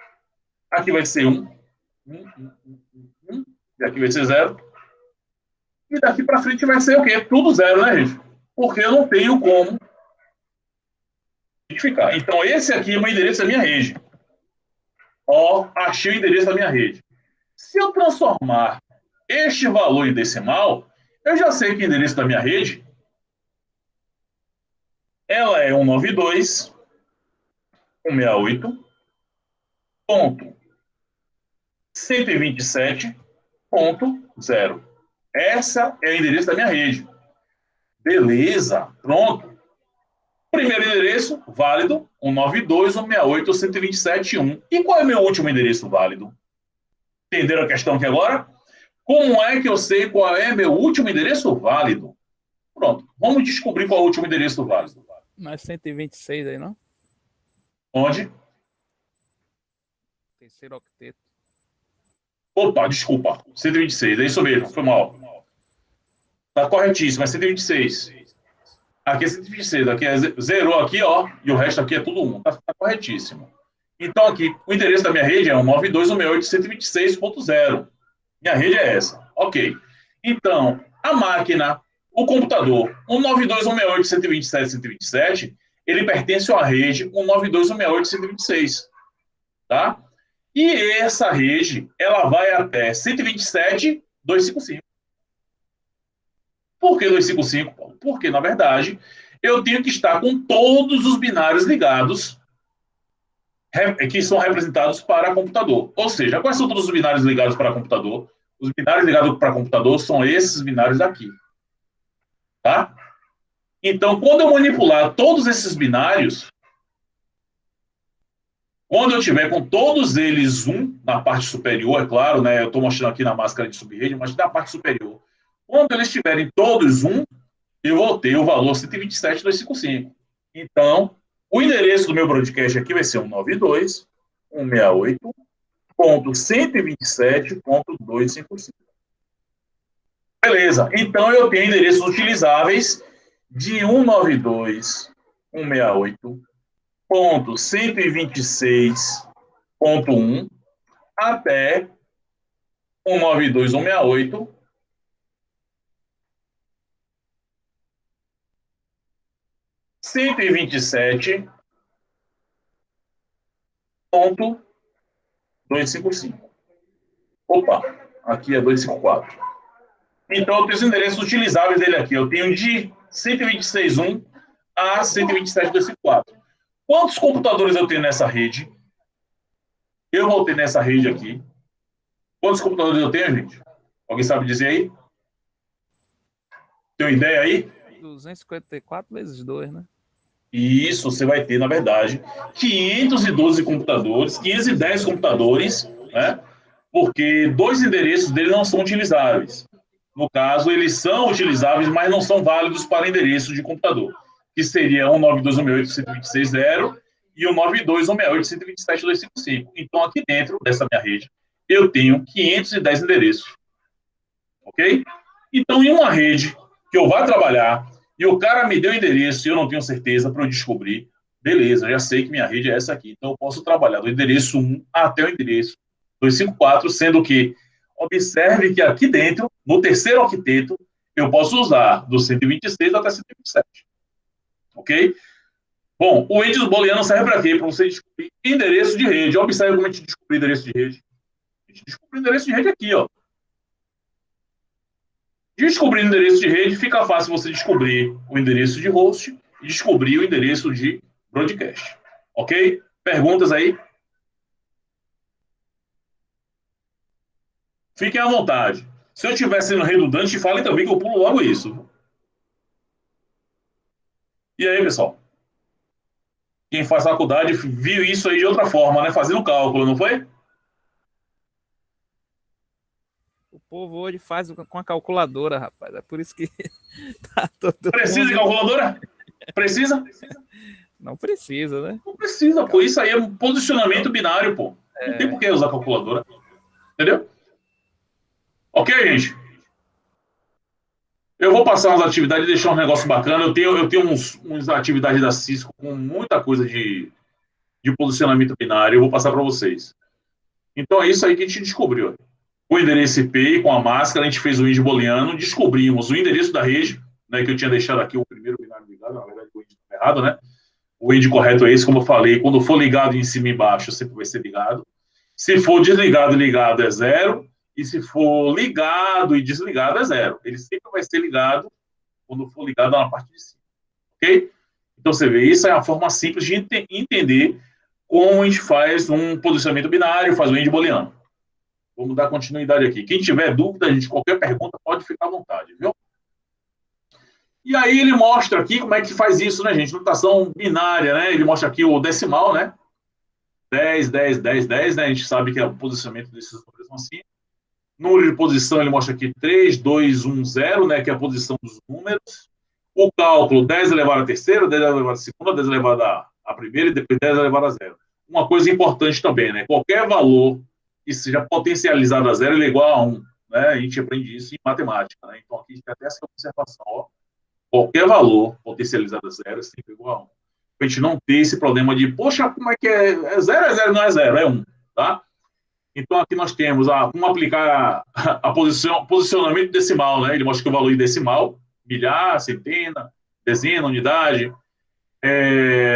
aqui vai ser 1, e aqui vai ser 0. E daqui para frente vai ser o quê? Tudo 0, né, gente? Porque eu não tenho como identificar. Então, esse aqui é o endereço da minha rede. Ó, achei o endereço da minha rede. Se eu transformar este valor em decimal, eu já sei que o endereço da minha rede ela é 192.168.127.0. Essa é o endereço da minha rede. Beleza, pronto. Primeiro endereço, válido, 192.168.127.1. E qual é o meu último endereço válido? Entenderam a questão aqui agora? Como é que eu sei qual é meu último endereço válido? Pronto, vamos descobrir qual é o último endereço válido. Não é 126 aí, não? Onde? Terceiro octeto. Opa, desculpa, 126, é isso mesmo, foi mal. Tá corretíssimo, é 126. Aqui é 126, aqui é zerou aqui, ó, e o resto aqui é tudo 1. Tá corretíssimo. Então aqui, o endereço da minha rede é 192.168.126.0. Minha rede é essa. Ok. Então, a máquina, o computador, 192.168.127.127, ele pertence à rede 192.168.126. Tá? E essa rede, ela vai até 127.255. Por que 255, Paulo? Porque, na verdade, eu tenho que estar com todos os binários ligados, que são representados para computador. Ou seja, quais são todos os binários ligados para computador? Os binários ligados para computador são esses binários aqui. Tá? Então, quando eu manipular todos esses binários, quando eu tiver com todos eles na parte superior, é claro, né, eu estou mostrando aqui na máscara de subrede, mas na parte superior, quando eles tiverem todos eu vou ter o valor 127.255. Então, o endereço do meu broadcast aqui vai ser 192.168.127.255. Beleza. Então, eu tenho endereços utilizáveis de 192.168.126.1 até 192.168. 127.255. Opa, aqui é 254. Então, eu tenho os endereços utilizáveis dele aqui. Eu tenho de 126.1 a 127.254. Quantos computadores eu tenho nessa rede? Eu vou ter nessa rede aqui. Quantos computadores eu tenho, gente? Alguém sabe dizer aí? Tem uma ideia aí? 254 vezes 2, né? Isso, você vai ter, na verdade, 512 computadores, 510 computadores, né? Porque 2 endereços dele não são utilizáveis. No caso, eles são utilizáveis, mas não são válidos para endereço de computador, que seria 192.168.126.0 e 192.168.127.255. Então, aqui dentro dessa minha rede, eu tenho 510 endereços. Ok? Então, em uma rede que eu vá trabalhar e o cara me deu o endereço e eu não tenho certeza para eu descobrir, beleza, já sei que minha rede é essa aqui. Então, eu posso trabalhar do endereço 1 até o endereço 254, sendo que, observe que aqui dentro, no terceiro octeto, eu posso usar do 126 até 127. Ok? Bom, o índice booleano serve para quê? Para você descobrir endereço de rede. Observe como a gente descobre endereço de rede. A gente descobre endereço de rede aqui, ó. Descobrindo o endereço de rede, fica fácil você descobrir o endereço de host e descobrir o endereço de broadcast. Ok? Perguntas aí? Fiquem à vontade. Se eu estiver sendo redundante, falem também que eu pulo logo isso. E aí, pessoal? Quem faz faculdade viu isso aí de outra forma, né? Fazendo cálculo, não foi? O povo hoje faz com a calculadora, rapaz. É por isso que tá todo Precisa mundo... de calculadora? Precisa? Não precisa, né? Não precisa, pô. Isso aí é um posicionamento binário, pô. Não tem por que usar calculadora. Entendeu? Ok, gente? Eu vou passar umas atividades e deixar um negócio bacana. Eu tenho uns atividades da Cisco com muita coisa de posicionamento binário. Eu vou passar para vocês. Então é isso aí que a gente descobriu. Com o endereço IP e com a máscara, a gente fez o índice booleano, descobrimos o endereço da rede, né, que eu tinha deixado aqui o primeiro binário ligado, na verdade o índice errado, né? O índice correto é esse, como eu falei, quando for ligado em cima e embaixo, sempre vai ser ligado. Se for desligado e ligado é 0, e se for ligado e desligado é 0. Ele sempre vai ser ligado quando for ligado na parte de cima. Ok? Então você vê, isso é uma forma simples de entender como a gente faz um posicionamento binário, faz o índice booleano. Vamos dar continuidade aqui. Quem tiver dúvida, gente, qualquer pergunta pode ficar à vontade, viu? E aí ele mostra aqui como é que faz isso, né, gente? Notação binária, né? Ele mostra aqui o decimal, né? 10, 10, 10, 10, né? A gente sabe que é o posicionamento desses números assim. Número de posição, ele mostra aqui 3, 2, 1, 0, né? Que é a posição dos números. O cálculo, 10 elevado a terceira, 10 elevado a segunda, 10 elevado a primeira e depois 10 elevado a 0. Uma coisa importante também, né? Qualquer valor que seja potencializado a 0, ele é igual a 1. Né? A gente aprende isso em matemática. Né? Então, aqui a gente tem até essa observação. Ó. Qualquer valor potencializado a 0 é sempre igual a 1. Para a gente não ter esse problema de, poxa, como é que é? É 0, é 0, não é 0, é 1. Tá? Então, aqui nós temos como aplicar a posicionamento decimal. Né? Ele mostra que o valor decimal, milhar, centena, dezena, unidade,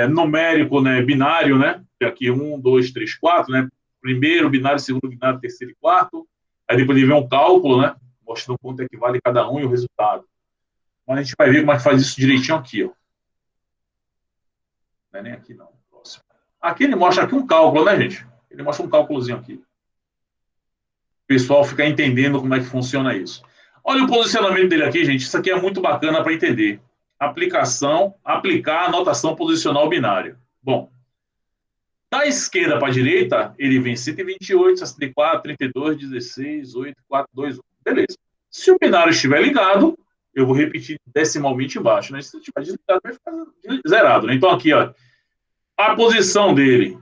numérico, né? Binário, né? Aqui 1, 2, 3, 4, né? Primeiro binário, segundo binário, terceiro e quarto. Aí depois ele vem um cálculo, né? Mostrando quanto equivale cada um e o resultado. Mas a gente vai ver como é que faz isso direitinho aqui, ó. Não é nem aqui, não. Próximo. Aqui ele mostra aqui um cálculo, né, gente? Ele mostra um cálculozinho aqui. O pessoal fica entendendo como é que funciona isso. Olha o posicionamento dele aqui, gente. Isso aqui é muito bacana para entender. Aplicar a notação posicional binária. Bom, da esquerda para a direita, ele vem 128, 64, 32, 16, 8, 4, 2, 1. Beleza. Se o binário estiver ligado, eu vou repetir decimalmente embaixo, né? Se estiver desligado, vai ficar zerado, né? Então, aqui, ó, a posição dele,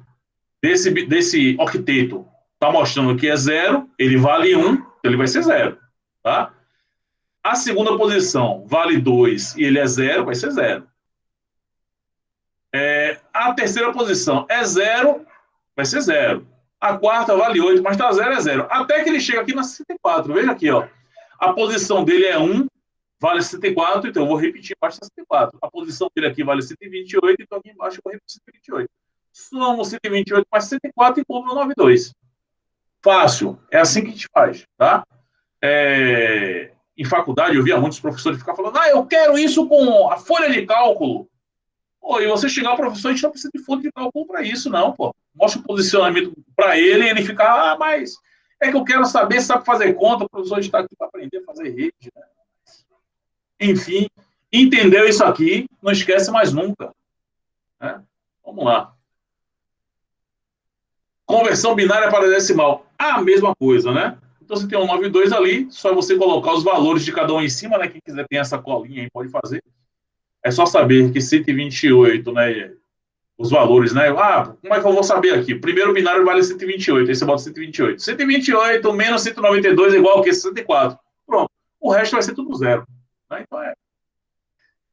desse octeto, está mostrando que é 0, ele vale 1, então ele vai ser 0, tá? A segunda posição vale 2 e ele é 0, vai ser 0. A terceira posição é 0, vai ser 0. A quarta vale 8, mas está 0, é 0. Até que ele chega aqui na 64. Veja aqui, ó. A posição dele é 1, vale 64, então eu vou repetir embaixo 64. A posição dele aqui vale 128, então aqui embaixo eu vou repetir 128. Somos 128 mais 64 e compro 92. Fácil. É assim que a gente faz, tá? Em faculdade, eu via muitos professores ficar falando, eu quero isso com a folha de cálculo. Pô, e você chegar ao professor, a gente não precisa de folha de cálculo para isso, não, pô. Mostra o posicionamento para ele e ele fica, mas é que eu quero saber se sabe fazer conta, o professor está aqui para aprender a fazer rede, né? Enfim, entendeu isso aqui, não esquece mais nunca. Né? Vamos lá. Conversão binária para decimal. A mesma coisa, né? Então, você tem um 92 ali, só você colocar os valores de cada um em cima, né? Quem quiser tem essa colinha aí, pode fazer. É só saber que 128, né? Os valores, né? Como é que eu vou saber aqui? O primeiro binário vale 128, aí você bota 128. 128 menos 192 é igual ao que? 64. Pronto. O resto vai ser tudo 0. Né? Então,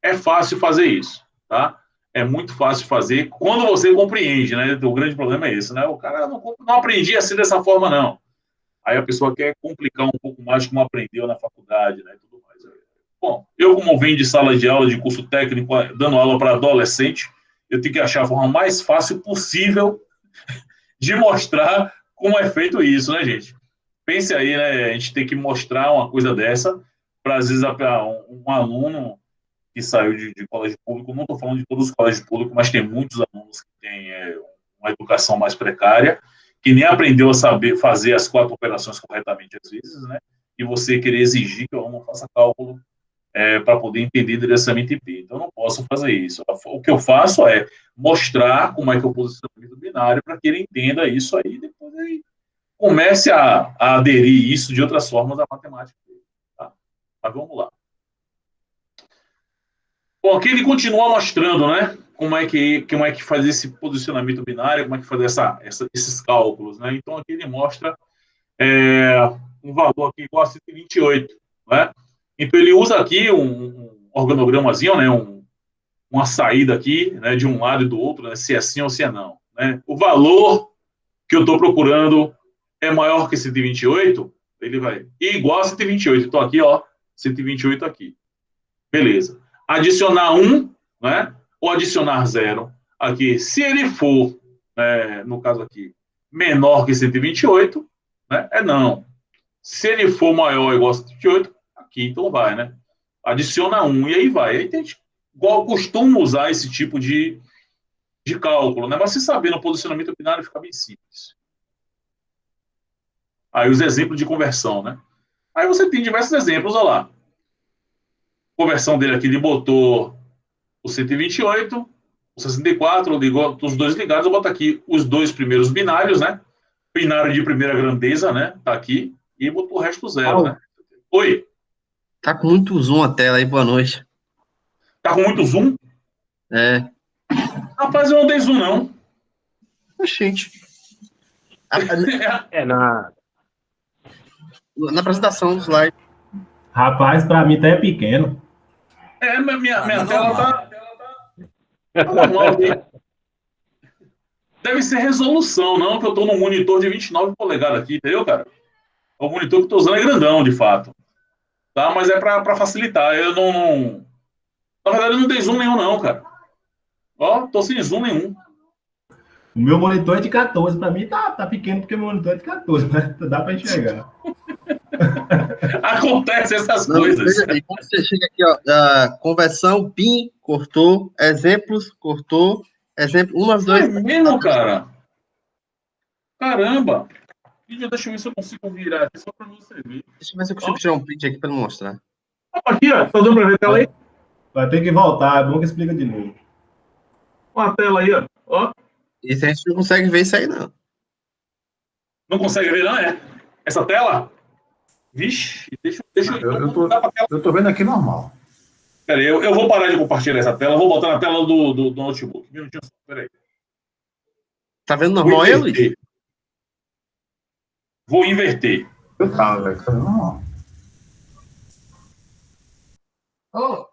é fácil fazer isso, tá? É muito fácil fazer quando você compreende, né? O grande problema é esse, né? O cara não aprendia assim dessa forma, não. Aí a pessoa quer complicar um pouco mais como aprendeu na faculdade, né? Tudo mais. Bom, eu como venho de sala de aula, de curso técnico, dando aula para adolescente, eu tenho que achar a forma mais fácil possível de mostrar como é feito isso, né, gente? Pense aí, né? A gente tem que mostrar uma coisa dessa para, às vezes, um aluno que saiu de colégio público, não estou falando de todos os colégios públicos, mas tem muitos alunos que têm uma educação mais precária, que nem aprendeu a saber fazer as 4 operações corretamente às vezes, né? E você querer exigir que o aluno faça cálculo para poder entender diretamente IP. Então, eu não posso fazer isso. O que eu faço é mostrar como é que é o posicionamento binário para que ele entenda isso aí e depois ele comece a aderir isso de outras formas à matemática. Tá? Mas vamos lá. Bom, aqui ele continua mostrando, né, como é que faz esse posicionamento binário, como é que faz esses cálculos, né? Então, aqui ele mostra um valor aqui igual a 128, né? Então, ele usa aqui um organogramazinho, né, uma saída aqui, né, de um lado e do outro, né, se é sim ou se é não. Né? O valor que eu estou procurando é maior que 128, ele vai igual a 128. Então, aqui, ó, 128 aqui. Beleza. Adicionar 1, né, ou adicionar 0. Aqui, se ele for, no caso aqui, menor que 128, né, é não. Se ele for maior ou igual a 128, aqui, então vai, né? Adiciona 1 e aí vai. Aí tem gente, igual costuma usar esse tipo de cálculo, né? Mas se saber no posicionamento binário fica bem simples. Aí os exemplos de conversão, né? Aí você tem diversos exemplos, olha lá. Conversão dele aqui, ele botou o 128, o 64, ligou, os dois ligados, eu boto aqui os 2 primeiros binários, né? Binário de primeira grandeza, né? Tá aqui. E botou o resto 0, né? Oi. Tá com muito zoom a tela aí, boa noite. Tá com muito zoom? Rapaz, eu não dei zoom, não. Oxente. Na apresentação do slide. Rapaz, pra mim tá pequeno. Minha tela tá normal aqui. Deve ser resolução, não, que eu tô num monitor de 29 polegadas aqui, entendeu, cara? O monitor que eu tô usando é grandão, de fato. Tá? Mas é pra facilitar. Eu não... Na verdade, eu não dei zoom nenhum, não, cara. Ó, tô sem zoom nenhum. O meu monitor é de 14. Pra mim tá pequeno, porque o meu monitor é de 14, mas dá pra enxergar. Acontece essas coisas. Veja aí, quando você chega aqui, ó, conversão, PIN, cortou, exemplos, cortou, Exemplo, umas Não é dois. mesmo, cara? Caramba! Deixa eu ver se eu consigo virar aqui só para você ver. Deixa eu ver se eu consigo tirar um print aqui para ele mostrar. Aqui, ó. Tá dando para ver a tela aí? Vai ter que voltar, é bom que explica de novo. Olha a tela aí, ó. Isso a gente não consegue ver isso aí, não. Não consegue ver, não, é? Essa tela? Vixe, deixa Eu tô vendo aqui normal. Peraí, eu vou parar de compartilhar essa tela, vou botar na tela do notebook. Um minutinho só, peraí. Tá vendo normal aí, Luiz? Vou inverter. Velho. Tá vendo normal. Oh.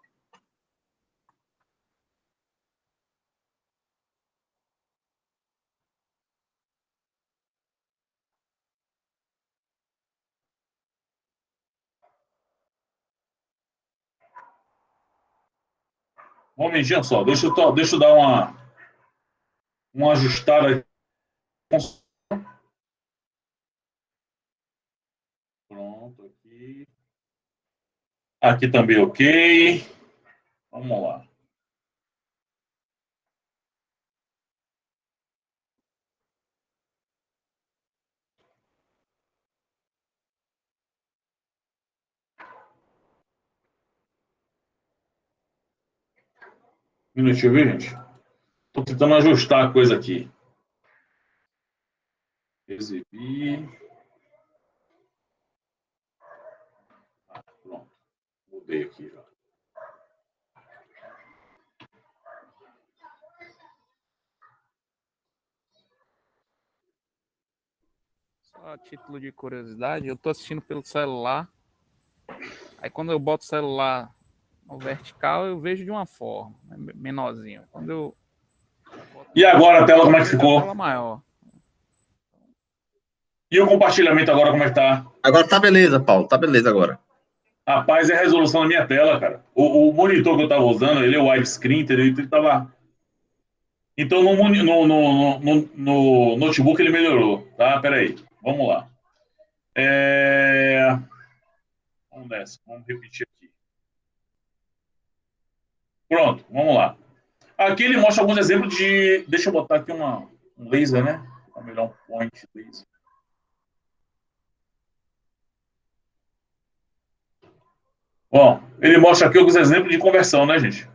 Um momentinho só, deixa eu dar uma ajustada aqui. Pronto, aqui. Aqui também ok. Vamos lá. Um minutinho, viu, gente? Estou tentando ajustar a coisa aqui. Exibir. Pronto. Mudei aqui já. Só a título de curiosidade, eu tô assistindo pelo celular. Aí quando eu boto o celular no vertical, eu vejo de uma forma, menorzinho. Quando eu E agora a tela como é que ficou? A tela maior. E o compartilhamento agora como é que tá? Agora tá beleza, Paulo. Tá beleza agora. Rapaz, é a resolução da minha tela, cara. O monitor que eu tava usando, ele é widescreen, entendeu? Então ele tava... Então no notebook ele melhorou, tá? Peraí, vamos lá. Vamos nessa, vamos repetir aqui. Pronto, vamos lá. Aqui ele mostra alguns exemplos de... Deixa eu botar aqui um laser, né? Ou melhor, um point laser. Bom, ele mostra aqui alguns exemplos de conversão, né, gente?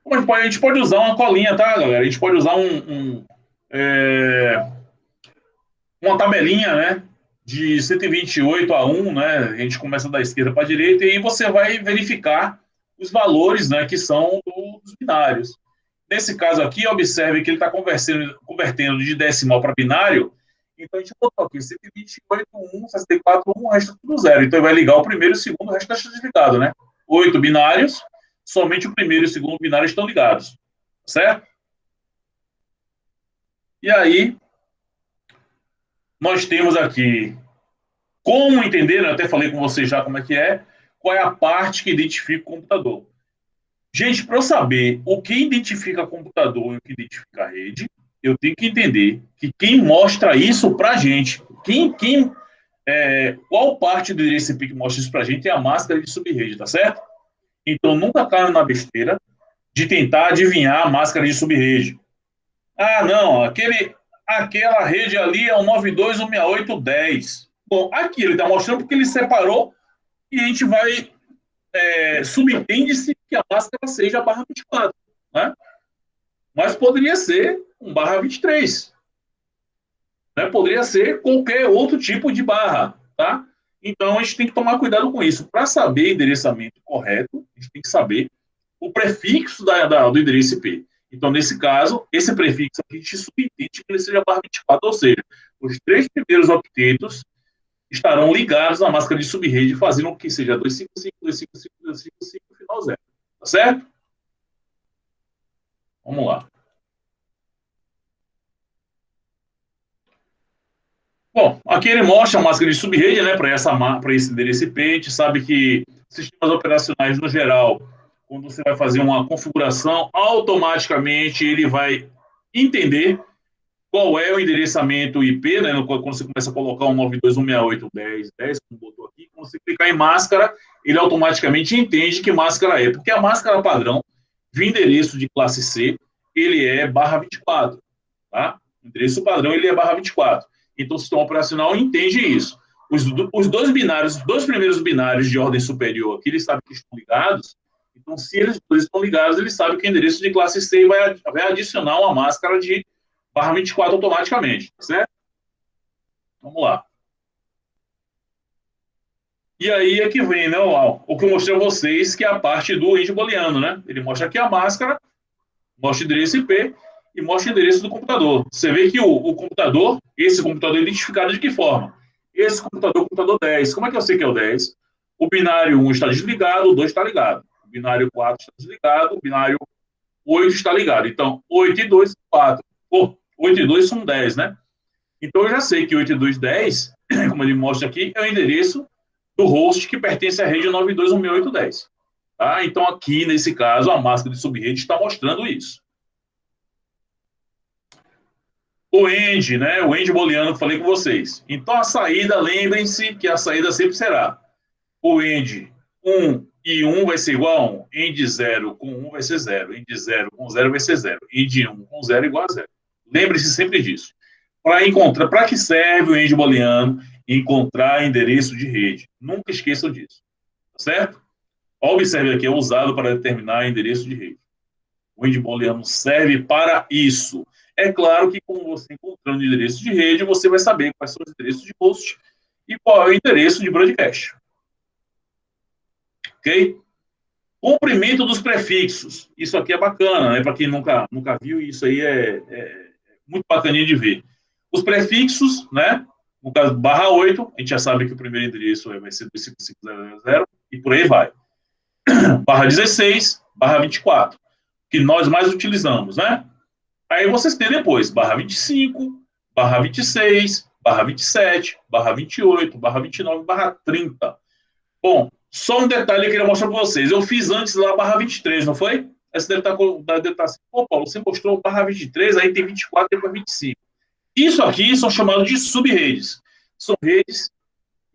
A gente pode usar uma colinha, tá, galera? A gente pode usar uma tabelinha, né? De 128 a 1, né? A gente começa da esquerda para a direita e aí você vai verificar os valores, né? Que são dos binários. Nesse caso aqui, observe que ele está convertendo de decimal para binário. Então a gente botou aqui 128, 1, 64, 1, o resto tudo zero. Então ele vai ligar o primeiro e o segundo, o resto está desligado, né? 8 binários, somente o primeiro e o segundo binário estão ligados. Certo? E aí, nós temos aqui como entender, eu até falei com vocês já como é que é, qual é a parte que identifica o computador. Gente, para eu saber o que identifica computador e o que identifica a rede, eu tenho que entender que quem mostra isso para a gente, qual parte do DHCP que mostra isso para a gente é a máscara de subrede, tá certo? Então, nunca caia na besteira de tentar adivinhar a máscara de subrede. Ah, não, aquela rede ali é o 92.168.10. Bom, aqui ele está mostrando porque ele separou e a gente vai subentende-se que a máscara seja a barra 24, né? Mas poderia ser um barra 23. Né? Poderia ser qualquer outro tipo de barra, tá? Então a gente tem que tomar cuidado com isso. Para saber o endereçamento correto, a gente tem que saber o prefixo do endereço IP. Então, nesse caso, esse prefixo aqui a gente subentende que ele seja barra 24, ou seja, os 3 primeiros octetos estarão ligados à máscara de subrede, fazendo com que seja 255, 255, 255, final 0. Tá certo? Vamos lá. Bom, aqui ele mostra a máscara de subrede, né, para esse endereço IP. A gente sabe que sistemas operacionais, no geral, quando você vai fazer uma configuração, automaticamente ele vai entender qual é o endereçamento IP, né? Quando você começa a colocar um 92.168.10.10, como botou aqui, quando você clicar em máscara, ele automaticamente entende que máscara é, porque a máscara padrão de endereço de classe C, ele é /24, tá? O endereço padrão, ele é /24. Então, o sistema operacional entende isso. Os dois binários, os dois primeiros binários de ordem superior aqui, ele sabe que estão ligados. Então, se eles dois estão ligados, ele sabe que o endereço de classe C vai adicionar uma máscara de /24 automaticamente, certo? Vamos lá. E aí é que vem, né, o que eu mostrei a vocês, que é a parte do índio booleano, né? Ele mostra aqui a máscara, mostra o endereço IP e mostra o endereço do computador. Você vê que o computador, esse computador é identificado de que forma? Esse computador é o computador 10. Como é que eu sei que é o 10? O binário 1 está desligado, o 2 está ligado. O binário 4 está desligado, o binário 8 está ligado. Então, 8 e 2, 4. 8 e 2 são 10, né? Então, eu já sei que 8 e 2, 10, como ele mostra aqui, é o endereço do host que pertence à rede 92.168.10. Tá? Então, aqui, nesse caso, a máscara de subrede está mostrando isso. O end, né? O end booleano que eu falei com vocês. Então, a saída, lembrem-se que a saída sempre será o end 1 e 1 vai ser igual a 1. End 0 com 1 vai ser 0. End 0 com 0 vai ser 0. End 1 com 0 igual a 0. Lembre-se sempre disso. Para que serve o end booleano? Encontrar endereço de rede. Nunca esqueçam disso. Certo? Observe aqui, é usado para determinar endereço de rede. O end booleano serve para isso. É claro que, com você encontrando o endereço de rede, você vai saber quais são os endereços de host e qual é o endereço de broadcast. Ok? Comprimento dos prefixos. Isso aqui é bacana, né? Para quem nunca viu, isso aí é muito bacaninha de ver. Os prefixos, né? No caso, /8, a gente já sabe que o primeiro endereço vai ser 255.0.0 e por aí vai. /16, /24, que nós mais utilizamos, né? Aí vocês têm depois /25, /26, /27, /28, /29, /30. Bom, só um detalhe que eu queria mostrar para vocês. Eu fiz antes lá /23, não foi? Esse deve estar assim, pô, Paulo, você mostrou /23, aí tem 24 e depois 25. Isso aqui são chamados de sub-redes. São redes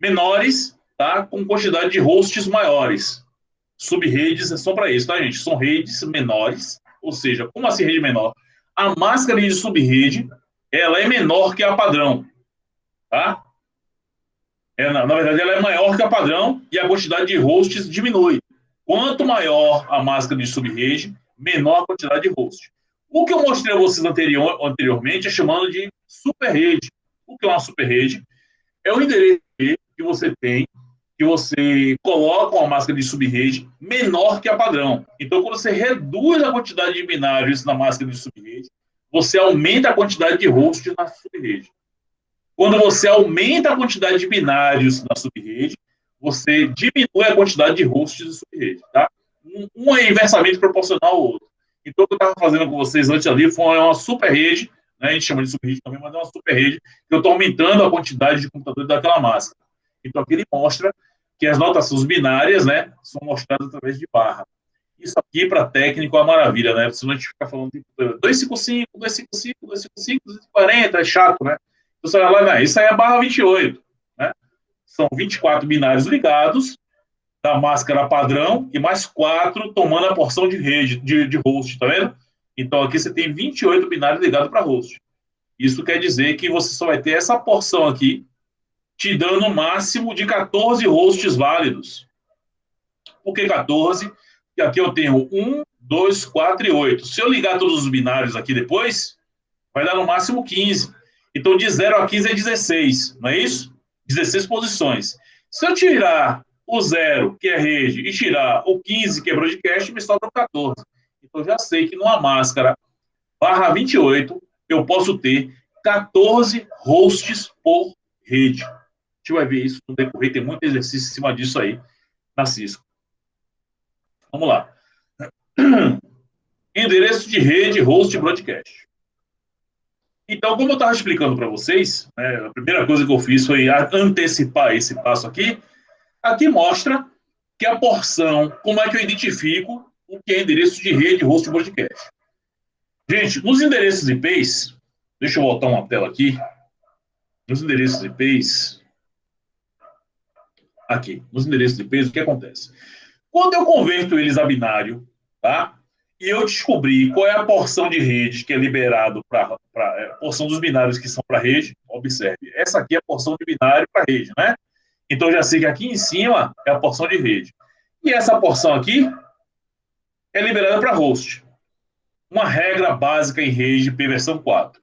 menores, tá? Com quantidade de hosts maiores. Sub-redes são para isso, tá, gente? São redes menores, ou seja, como assim rede menor? A máscara de sub-rede, ela é menor que a padrão, tá? Na verdade, ela é maior que a padrão e a quantidade de hosts diminui. Quanto maior a máscara de sub-rede, menor a quantidade de hosts. O que eu mostrei a vocês anteriormente é chamando de super-rede. O que é uma super-rede? É o endereço que você tem, que você coloca uma máscara de sub-rede menor que a padrão. Então, quando você reduz a quantidade de binários na máscara de sub-rede, você aumenta a quantidade de hosts na sub-rede. Quando você aumenta a quantidade de binários na sub-rede, você diminui a quantidade de hosts da sub-rede, tá? Um é inversamente proporcional ao outro. Então, o que eu estava fazendo com vocês antes ali foi uma super-rede, né? A gente chama de sub-rede também, mas é uma super-rede, que eu estou aumentando a quantidade de computadores daquela máscara. Então, aqui ele mostra que as notações binárias, né, são mostradas através de barra. Isso aqui, para técnico, é uma maravilha, né? Senão a gente fica falando de 255, 255, 255, 240, é chato, né? Então, você vai lá, não, isso aí é /28, né? São 24 binários ligados, da máscara padrão, e mais 4 tomando a porção de rede, de host, tá vendo? Então, aqui você tem 28 binários ligados para host. Isso quer dizer que você só vai ter essa porção aqui, te dando um máximo de 14 hosts válidos. Por que 14? Porque aqui eu tenho 1, 2, 4 e 8. Se eu ligar todos os binários aqui depois, vai dar no máximo 15. Então, de 0 a 15 é 16, não é isso? 16 posições. Se eu tirar o 0, que é rede, e tirar o 15, que é broadcast, me sobra 14. Então, eu já sei que numa máscara /28, eu posso ter 14 hosts por rede. A gente vai ver isso no decorrer, tem muito exercício em cima disso aí na Cisco. Vamos lá. Endereço de rede, host e broadcast. Então, como eu estava explicando para vocês, né, a primeira coisa que eu fiz foi antecipar esse passo aqui. Aqui mostra que a porção, como é que eu identifico o que é endereço de rede, host e broadcast. Gente, nos endereços IPs, deixa eu voltar uma tela aqui. Nos endereços IPs, aqui, nos endereços IPs, o que acontece? Quando eu converto eles a binário, tá? e eu descobri qual é a porção de rede que é liberado para a porção dos binários que são para rede, observe, essa aqui é a porção de binário para rede, né? Então, eu já sei que aqui em cima é a porção de rede. E essa porção aqui é liberada para host. Uma regra básica em rede P versão 4.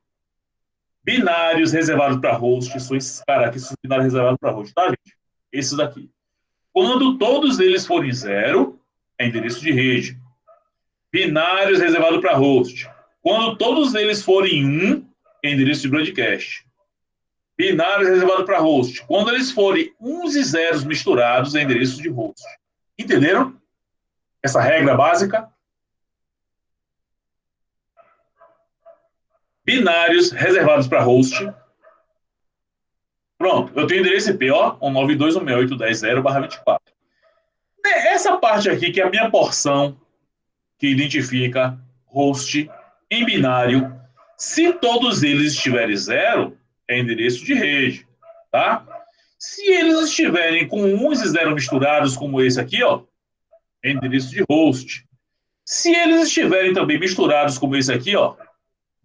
Binários reservados para host são esses caras aqui, são binários reservados para host, tá, gente? Esses aqui. Quando todos eles forem 0, é endereço de rede. Binários reservados para host. Quando todos eles forem 1, é endereço de broadcast. Binários reservados para host. Quando eles forem uns e zeros misturados, é endereço de host. Entenderam? Essa regra básica? Binários reservados para host. Pronto, eu tenho endereço IP, ó, 192.168.10.0/24. Essa parte aqui, que é a minha porção, que identifica host em binário, se todos eles estiverem 0, é endereço de rede, tá? Se eles estiverem com 1 e 0 misturados, como esse aqui, ó, é endereço de host. Se eles estiverem também misturados, como esse aqui, ó,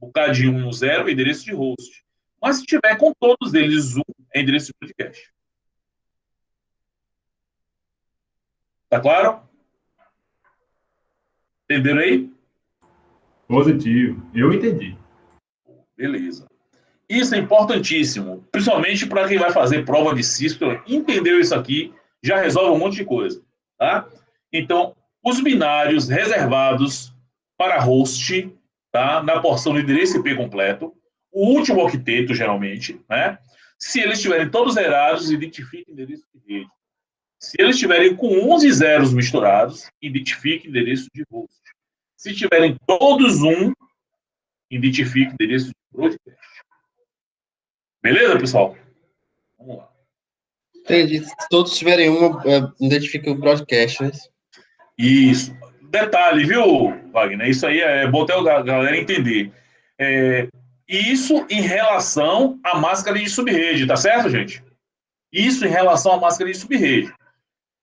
um bocado de 1 e um 0, é endereço de host. Mas se tiver com todos eles 1, é endereço de podcast. Tá claro? Entenderam aí? Positivo. Eu entendi. Beleza. Isso é importantíssimo, principalmente para quem vai fazer prova de Cisco. Entendeu isso aqui, já resolve um monte de coisa, tá? Então, os binários reservados para host, tá? Na porção do endereço IP completo, o último octeto, geralmente, né? Se eles estiverem todos zerados, identifique endereço de rede. Se eles estiverem com 11 zeros misturados, identifique endereço de host. Se tiverem todos 1, identifique endereço de broadcast. Beleza, pessoal? Vamos lá. Entendi. Se todos tiverem uma, identifica o broadcast, né? Isso. Detalhe, viu, Wagner? Isso aí é bom até a galera entender. Isso em relação à máscara de subrede, tá certo, gente? Isso em relação à máscara de subrede,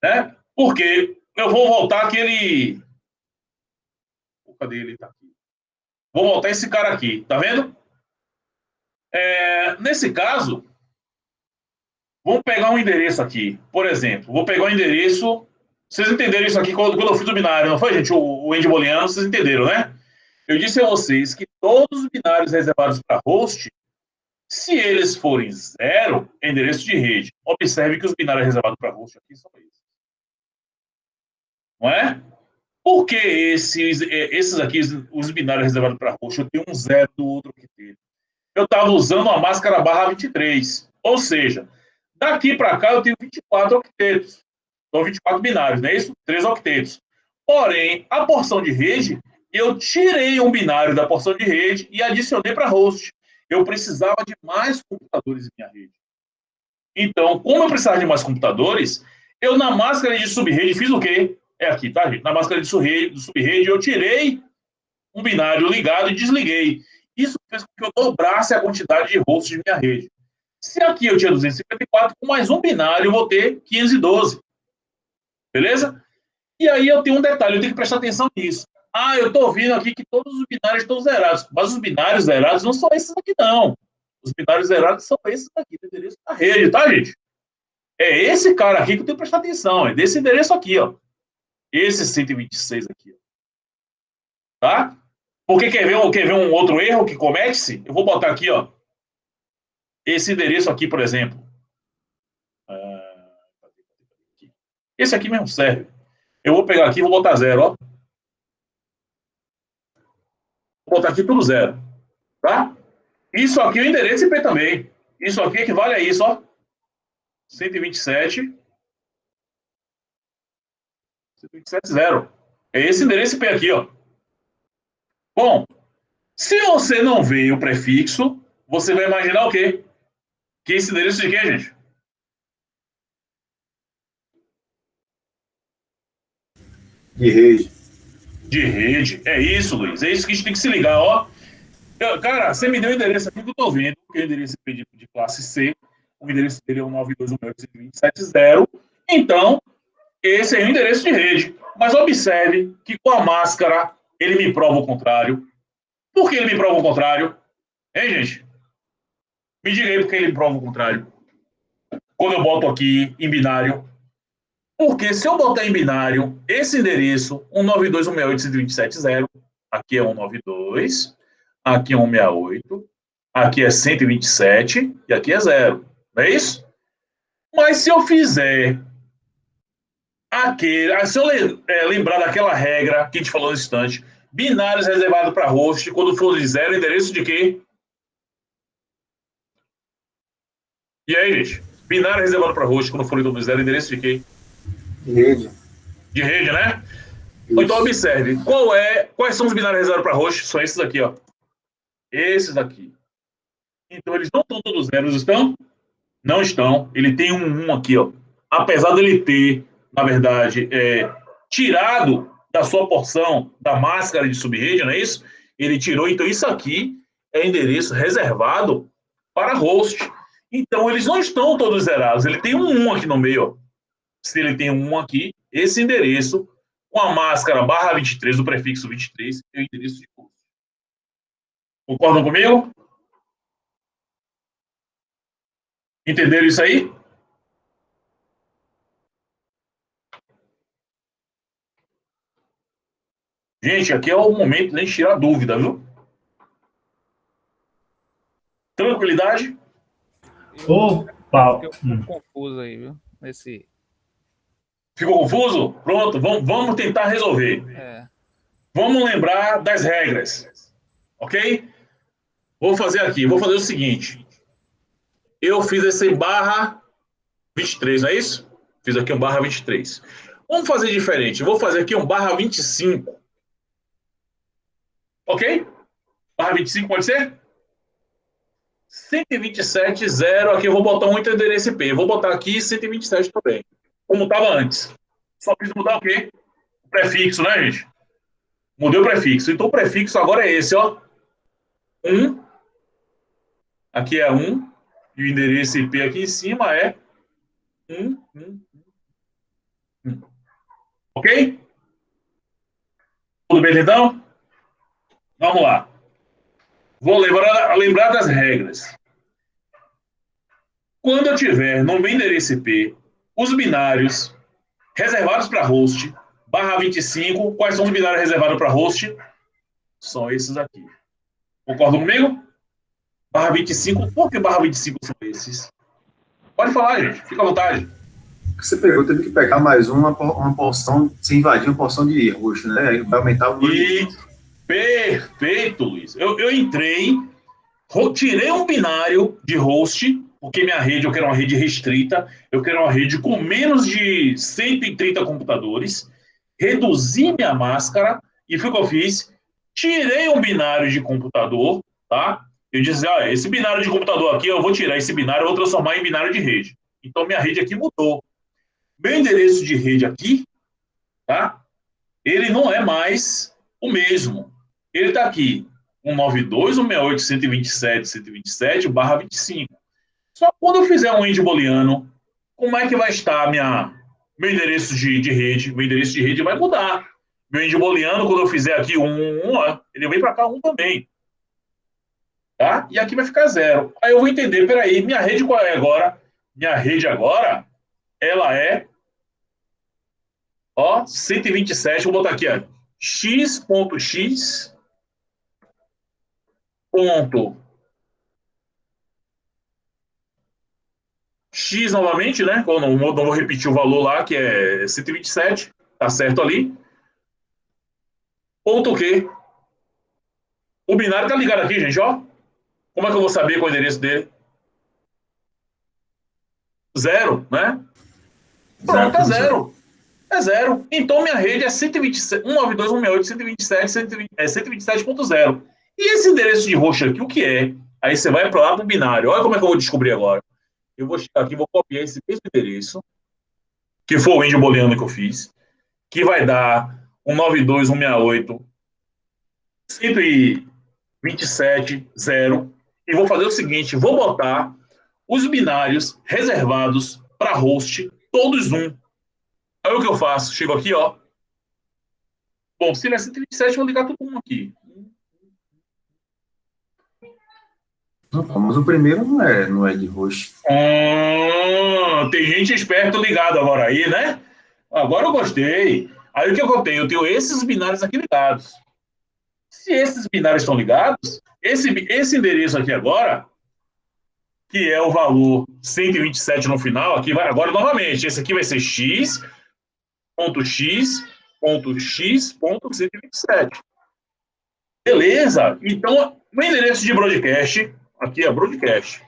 né? Porque eu vou voltar aquele... Cadê ele? Tá aqui. Vou voltar esse cara aqui, tá vendo? Nesse caso, vamos pegar um endereço aqui. Por exemplo, vou pegar um endereço... Vocês entenderam isso aqui quando eu fiz o binário, não foi, gente? O Andy Booleano, vocês entenderam, né? Eu disse a vocês que todos os binários reservados para host, se eles forem 0, é endereço de rede. Observe que os binários reservados para host aqui são esses. Não é? Por que esses aqui, os binários reservados para host, eu tenho um 0 do outro que teve? Eu estava usando a máscara barra 23. Ou seja, daqui para cá eu tenho 24 octetos. São 24 binários, não é isso? 3 octetos. Porém, a porção de rede, eu tirei um binário da porção de rede e adicionei para host. Eu precisava de mais computadores em minha rede. Então, como eu precisava de mais computadores, eu na máscara de subrede fiz o quê? É aqui, tá, gente? Na máscara de subrede eu tirei um binário ligado e desliguei. Isso fez com que eu dobrasse a quantidade de hosts de minha rede. Se aqui eu tinha 254, com mais um binário eu vou ter 512. Beleza? E aí eu tenho um detalhe, eu tenho que prestar atenção nisso. Eu estou vendo aqui que todos os binários estão zerados. Mas os binários zerados não são esses aqui, não. Os binários zerados são esses aqui, do endereço da rede, tá, gente? É esse cara aqui que eu tenho que prestar atenção. É desse endereço aqui, ó. Esse 126 aqui, ó. Tá? Porque quer ver um outro erro que comete-se? Eu vou botar aqui, ó. Esse endereço aqui, por exemplo. Esse aqui mesmo serve. Eu vou pegar aqui e vou botar 0, ó. Vou botar aqui tudo 0. Tá? Isso aqui é o endereço IP também. Isso aqui equivale a isso, ó. 127. 127.0. É esse endereço IP aqui, ó. Bom, se você não vê o prefixo, você vai imaginar o quê? Que esse endereço de quê, gente? De rede. De rede. É isso, Luiz. É isso que a gente tem que se ligar, ó. Cara, você me deu o endereço aqui que eu tô vendo, que é o endereço de classe C. O endereço dele é 192.127.0. Então, esse é o endereço de rede. Mas observe que com a máscara ele me prova o contrário. Por que ele me prova o contrário? Hein, gente? Me diga aí por que ele me prova o contrário. Quando eu boto aqui em binário. Porque se eu botar em binário esse endereço, 192.168.127.0, aqui é 192, aqui é 168, aqui é 127 e aqui é 0. Não é isso? Mas se eu fizer aquele, se eu lembrar daquela regra que a gente falou no instante, binários reservados para host, quando for de 0, endereço de quê? E aí, gente? Binário reservado para host, quando for de 0, endereço de quê? De rede. De rede, né? Isso. Então, observe. Quais são os binários reservados para host? São esses aqui, ó. Esses aqui. Então, eles não estão todos zeros, estão? Não estão. Ele tem um 1 aqui, ó. Apesar dele ter, na verdade, tirado da sua porção da máscara de subrede, não é isso? Ele tirou. Então, isso aqui é endereço reservado para host. Então, eles não estão todos zerados. Ele tem um 1 aqui no meio, ó. Se ele tem um 1 aqui, esse endereço, com a máscara /23, o prefixo 23, é o endereço de host. Concordam comigo? Entenderam isso aí? Gente, aqui é o momento de a gente tirar dúvida, viu? Tranquilidade? Opa! Eu fico confuso aí, viu? Ficou confuso? Pronto, vamos tentar resolver. Vamos lembrar das regras. Ok? Vou fazer o seguinte. Eu fiz esse /23, não é isso? Fiz aqui um /23. Vamos fazer diferente. Vou fazer aqui um /25. Ok? /25 pode ser? 127.0. Aqui eu vou botar um endereço IP. Eu vou botar aqui 127 também. Como estava antes. Só preciso mudar o quê? O prefixo, né, gente? Mudei o prefixo. Então o prefixo agora é esse, ó. 1. Aqui é 1. E o endereço IP aqui em cima é 1. Ok? Tudo bem, então? Vamos lá. Vou lembrar das regras. Quando eu tiver no meu endereço IP os binários reservados para host, /25, quais são os binários reservados para host? São esses aqui. Concordam comigo? /25, por que /25 são esses? Pode falar, gente, fica à vontade. Você pegou, teve que pegar mais uma porção, se invadir uma porção de host, né? Aí vai aumentar o E perfeito, Luiz. Eu entrei, tirei um binário de host, porque minha rede, eu quero uma rede restrita, eu quero uma rede com menos de 130 computadores, reduzi minha máscara, e foi o que eu fiz, tirei um binário de computador, tá? Eu disse, esse binário de computador aqui, eu vou tirar esse binário, eu vou transformar em binário de rede. Então, minha rede aqui mudou. Meu endereço de rede aqui, tá? Ele não é mais o mesmo. Ele está aqui, 192.168.127.127/25. Só que quando eu fizer um end booleano, como é que vai estar meu endereço de rede? Meu endereço de rede vai mudar. Meu end booleano, quando eu fizer aqui ele vem para cá 1 também. Tá? E aqui vai ficar 0. Aí eu vou entender, peraí, minha rede qual é agora? Minha rede agora, ela é 127, vou botar aqui, x.x x novamente, né? Eu não vou repetir o valor lá, que é 127, tá certo ali. Ponto o quê? O binário tá ligado aqui, gente, ó. Como é que eu vou saber qual é o endereço dele? 0, né? Pronto, é 0. É 0. Então minha rede é 127.0. E esse endereço de host aqui, o que é? Aí você vai para lá para o binário. Olha como é que eu vou descobrir agora. Eu vou chegar aqui, vou copiar esse mesmo endereço, que foi o end booleano que eu fiz, que vai dar 192.168.127.0. E vou fazer o seguinte, vou botar os binários reservados para host, todos 1. Aí o que eu faço? Chego aqui, ó. Bom, se ele é 127, eu vou ligar todo mundo aqui. Não, mas o primeiro não é de host. Tem gente esperta ligado agora aí, né? Agora eu gostei. Aí o que eu tenho? Eu tenho esses binários aqui ligados. Se esses binários estão ligados, esse endereço aqui agora, que é o valor 127 no final, aqui vai agora novamente. Esse aqui vai ser x.x.x.127. Beleza? Então, o endereço de broadcast, aqui é broadcast.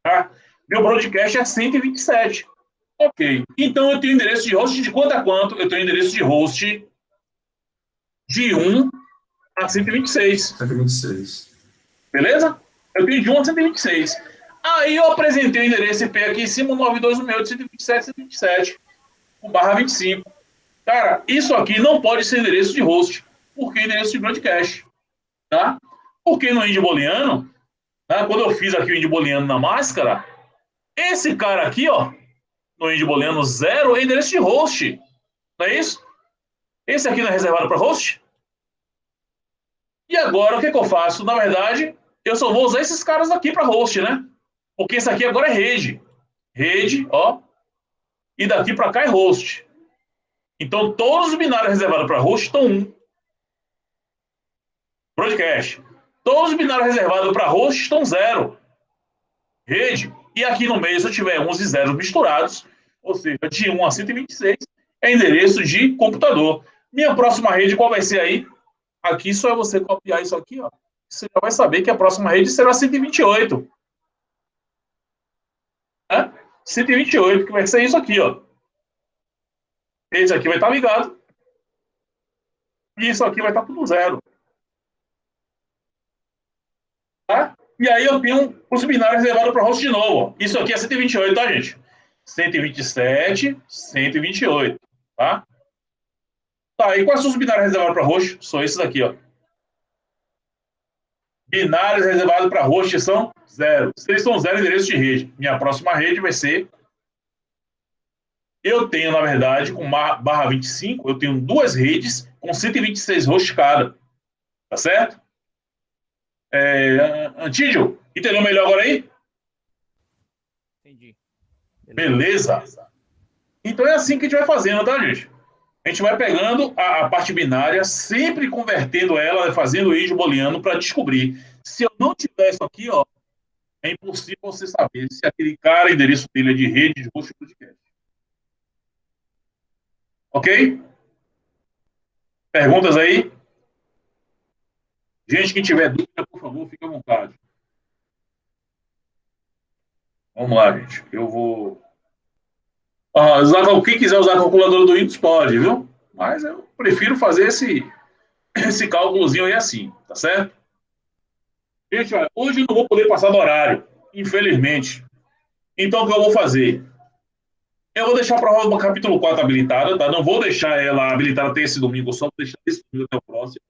Tá? Meu broadcast é 127. Ok. Então, eu tenho endereço de host de quanto a quanto? Eu tenho endereço de host de 1 a 126. 126. Beleza? Eu tenho de 1 a 126. Aí eu apresentei o endereço IP aqui em cima, 9218 de 127, com barra 25. Cara, isso aqui não pode ser endereço de host, porque é endereço de broadcast. Tá? Porque no índio booleano, tá? Quando eu fiz aqui o índio booleano na máscara, esse cara aqui, ó, no índio booleano 0, é endereço de host. Não é isso? Esse aqui não é reservado para host? E agora, o que eu faço? Na verdade, eu só vou usar esses caras aqui para host, né? Porque esse aqui agora é rede. Rede, ó. E daqui para cá é host. Então, todos os binários reservados para host estão 1. Broadcast. Todos os binários reservados para host estão 0. Rede. E aqui no meio, se eu tiver uns e zeros misturados, ou seja, de 1 a 126, é endereço de computador. Minha próxima rede, qual vai ser aí? Aqui só é você copiar isso aqui, ó. Você já vai saber que a próxima rede será 128. 128, que vai ser isso aqui, ó. Esse aqui vai estar ligado. E isso aqui vai estar tudo 0. Tá? E aí eu tenho os binários reservados para host de novo, ó. Isso aqui é 128, tá, gente? 127, 128, tá? Tá, e quais são os binários reservados para host? São esses aqui, ó. Binários reservados para host são 0. Se eles são 0, endereço de rede. Minha próxima rede vai ser... Eu tenho, na verdade, com barra 25, eu tenho 2 redes com 126 hosts cada. Tá certo? Antídio, entendeu melhor agora aí? Entendi. Beleza? Então é assim que a gente vai fazendo, tá, gente? A gente vai pegando a parte binária, sempre convertendo ela, fazendo o índio booleano para descobrir. Se eu não tiver isso aqui, ó, é impossível você saber se aquele cara, o endereço dele é de rede, de host ou de podcast. Ok? Perguntas aí? Gente que tiver dúvida, por favor, fique à vontade. Vamos lá, gente. Eu vou... quem quiser usar a calculadora do Windows pode, viu? Mas eu prefiro fazer esse cálculozinho aí assim, tá certo? Gente, olha, hoje eu não vou poder passar do horário, infelizmente. Então, o que eu vou fazer? Eu vou deixar a prova do capítulo 4 habilitada, tá? Não vou deixar ela habilitada até esse domingo, só vou deixar esse domingo até o próximo.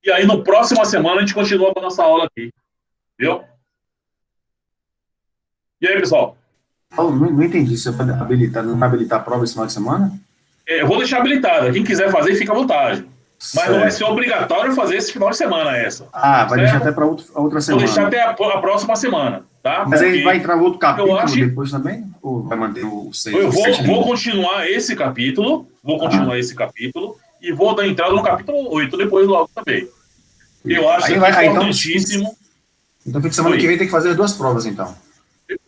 E aí, no próxima semana, a gente continua com a nossa aula aqui. Entendeu? E aí, pessoal? Não entendi. Você vai habilitar, não vai habilitar a prova esse final de semana? Eu vou deixar habilitada. Quem quiser fazer, fica à vontade. Mas certo. Não vai ser obrigatório fazer esse final de semana essa. Vai certo? deixar até para outra semana. Vou deixar até a próxima semana, tá? Mas porque aí vai entrar outro capítulo depois também? Ou vai manter o 6? Eu vou continuar esse capítulo, esse capítulo, e vou dar entrada no capítulo 8 depois logo também. Eu acho importantíssimo. Então, fim de semana que vem tem que fazer as 2 provas, então.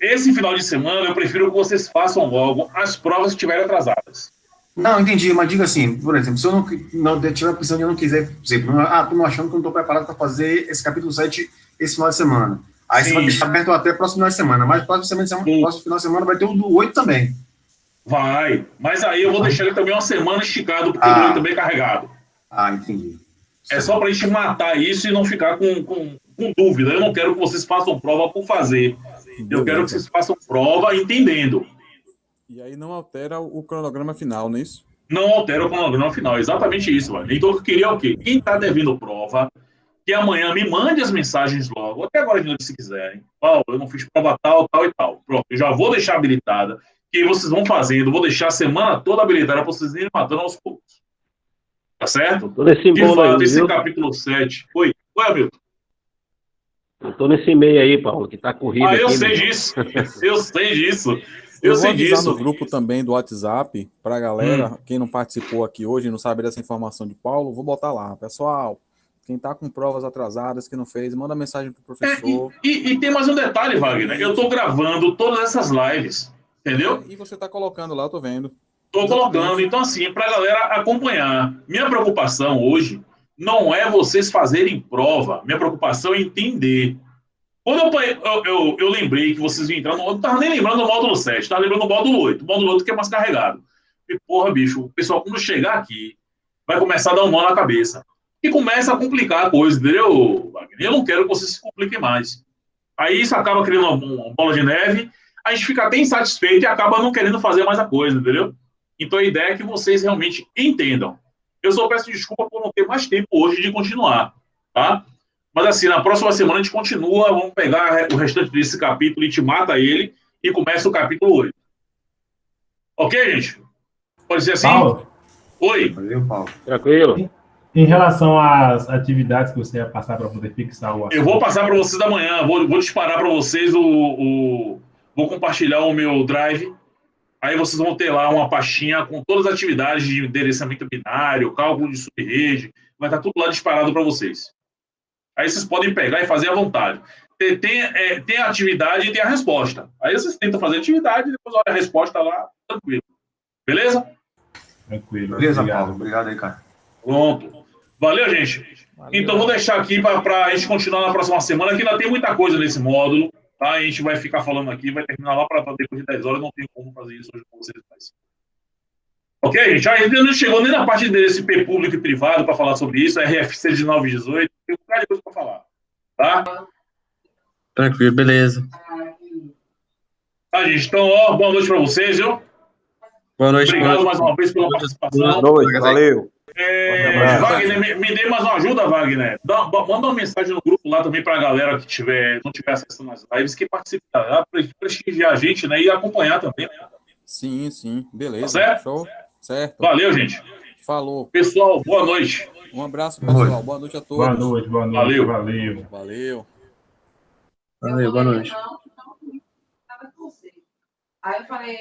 Esse final de semana, eu prefiro que vocês façam logo as provas que estiverem atrasadas. Não, entendi, mas diga assim, por exemplo, se eu não tiver precisando e eu não quiser, por exemplo, estou achando que não estou preparado para fazer esse capítulo 7 esse final de semana. Aí você vai deixar aberto até o próximo final de semana, mas próximo final de semana vai ter o do 8 também. Vai, mas aí eu vou deixar ele também uma semana esticado, porque o do 8 também é carregado. Entendi. É só para a gente matar isso e não ficar com dúvida. Eu não quero que vocês façam prova por fazer. Eu quero que vocês façam prova entendendo. E aí não altera o cronograma final, não é isso? Não altera o cronograma final, exatamente isso, mano. Então eu queria o quê? Quem está devendo prova, que amanhã me mande as mensagens logo, até agora de noite se quiserem. Paulo, eu não fiz prova tal, tal e tal. Pronto, eu já vou deixar habilitada. Que vocês vão fazendo, vou deixar a semana toda habilitada para vocês irem matando aos poucos. Tá certo? Tô nesse De bolo fato, aí, esse viu? capítulo 7. Oi, Hamilton. Eu tô nesse meio aí, Paulo, que tá corrido Ah, eu aqui, sei meu irmão. disso. Eu sei disso. Eu Eu vou sei avisar disso. no grupo também do WhatsApp pra galera, quem não participou aqui hoje e não sabe dessa informação de Paulo, vou botar lá. Pessoal, quem tá com provas atrasadas, que não fez, manda mensagem pro professor. E tem mais um detalhe, Wagner. Eu tô gravando todas essas lives, entendeu? E você tá colocando lá, eu tô vendo. Tô colocando. Exatamente. Então, assim, pra galera acompanhar. Minha preocupação hoje não é vocês fazerem prova. Minha preocupação é entender. Quando eu lembrei que vocês iam entrar, eu não tava nem lembrando do módulo 7, tava lembrando do módulo 8. O módulo 8 que é mais carregado. E, porra, bicho, o pessoal, quando chegar aqui, vai começar a dar um nó na cabeça. E começa a complicar a coisa, entendeu, Wagner? Eu não quero que vocês se compliquem mais. Aí isso acaba criando uma bola de neve, a gente fica até insatisfeito e acaba não querendo fazer mais a coisa, entendeu? Então a ideia é que vocês realmente entendam. Eu só peço desculpa por não ter mais tempo hoje de continuar, tá? Mas assim, na próxima semana a gente continua, vamos pegar o restante desse capítulo, a gente mata ele e começa o capítulo 8. Ok, gente? Pode ser assim? Paulo, Oi. Valeu, Paulo. Tranquilo? em relação às atividades que você ia passar para poder fixar o assunto. Eu vou passar para vocês amanhã, vou disparar para vocês vou compartilhar o meu drive. Aí vocês vão ter lá uma pastinha com todas as atividades de endereçamento binário, cálculo de subrede, vai estar tudo lá disparado para vocês. Aí vocês podem pegar e fazer à vontade. Tem a atividade e tem a resposta. Aí vocês tentam fazer a atividade e depois olha a resposta lá, tranquilo. Beleza? Tranquilo. Beleza, obrigado. Paulo. Obrigado aí, cara. Pronto. Valeu, gente. Valeu. Então vou deixar aqui para a gente continuar na próxima semana, que ainda tem muita coisa nesse módulo. Tá? A gente vai ficar falando aqui, vai terminar lá para depois de 10 horas, não tem como fazer isso hoje com vocês mais. Ok, gente? Aí não chegou nem na parte desse P público e privado para falar sobre isso, RFC de 918, tem um bocado de coisa para falar. Tá? Tranquilo, beleza. Tá, gente? Então, ó, boa noite para vocês, viu? Boa noite. Obrigado mais uma vez pela participação. Boa noite, valeu. Wagner, me dê mais uma ajuda, Wagner. Manda uma mensagem no grupo lá também para a galera que não tiver acesso nas lives, que participa lá, para prestigiar a gente, né, e acompanhar também. Sim, beleza. Tá certo? Show. Certo. Valeu, gente. Falou. Pessoal, boa noite. Um abraço, pessoal. Boa noite a todos. Boa noite. Valeu. Valeu. Valeu, boa noite. Aí eu falei,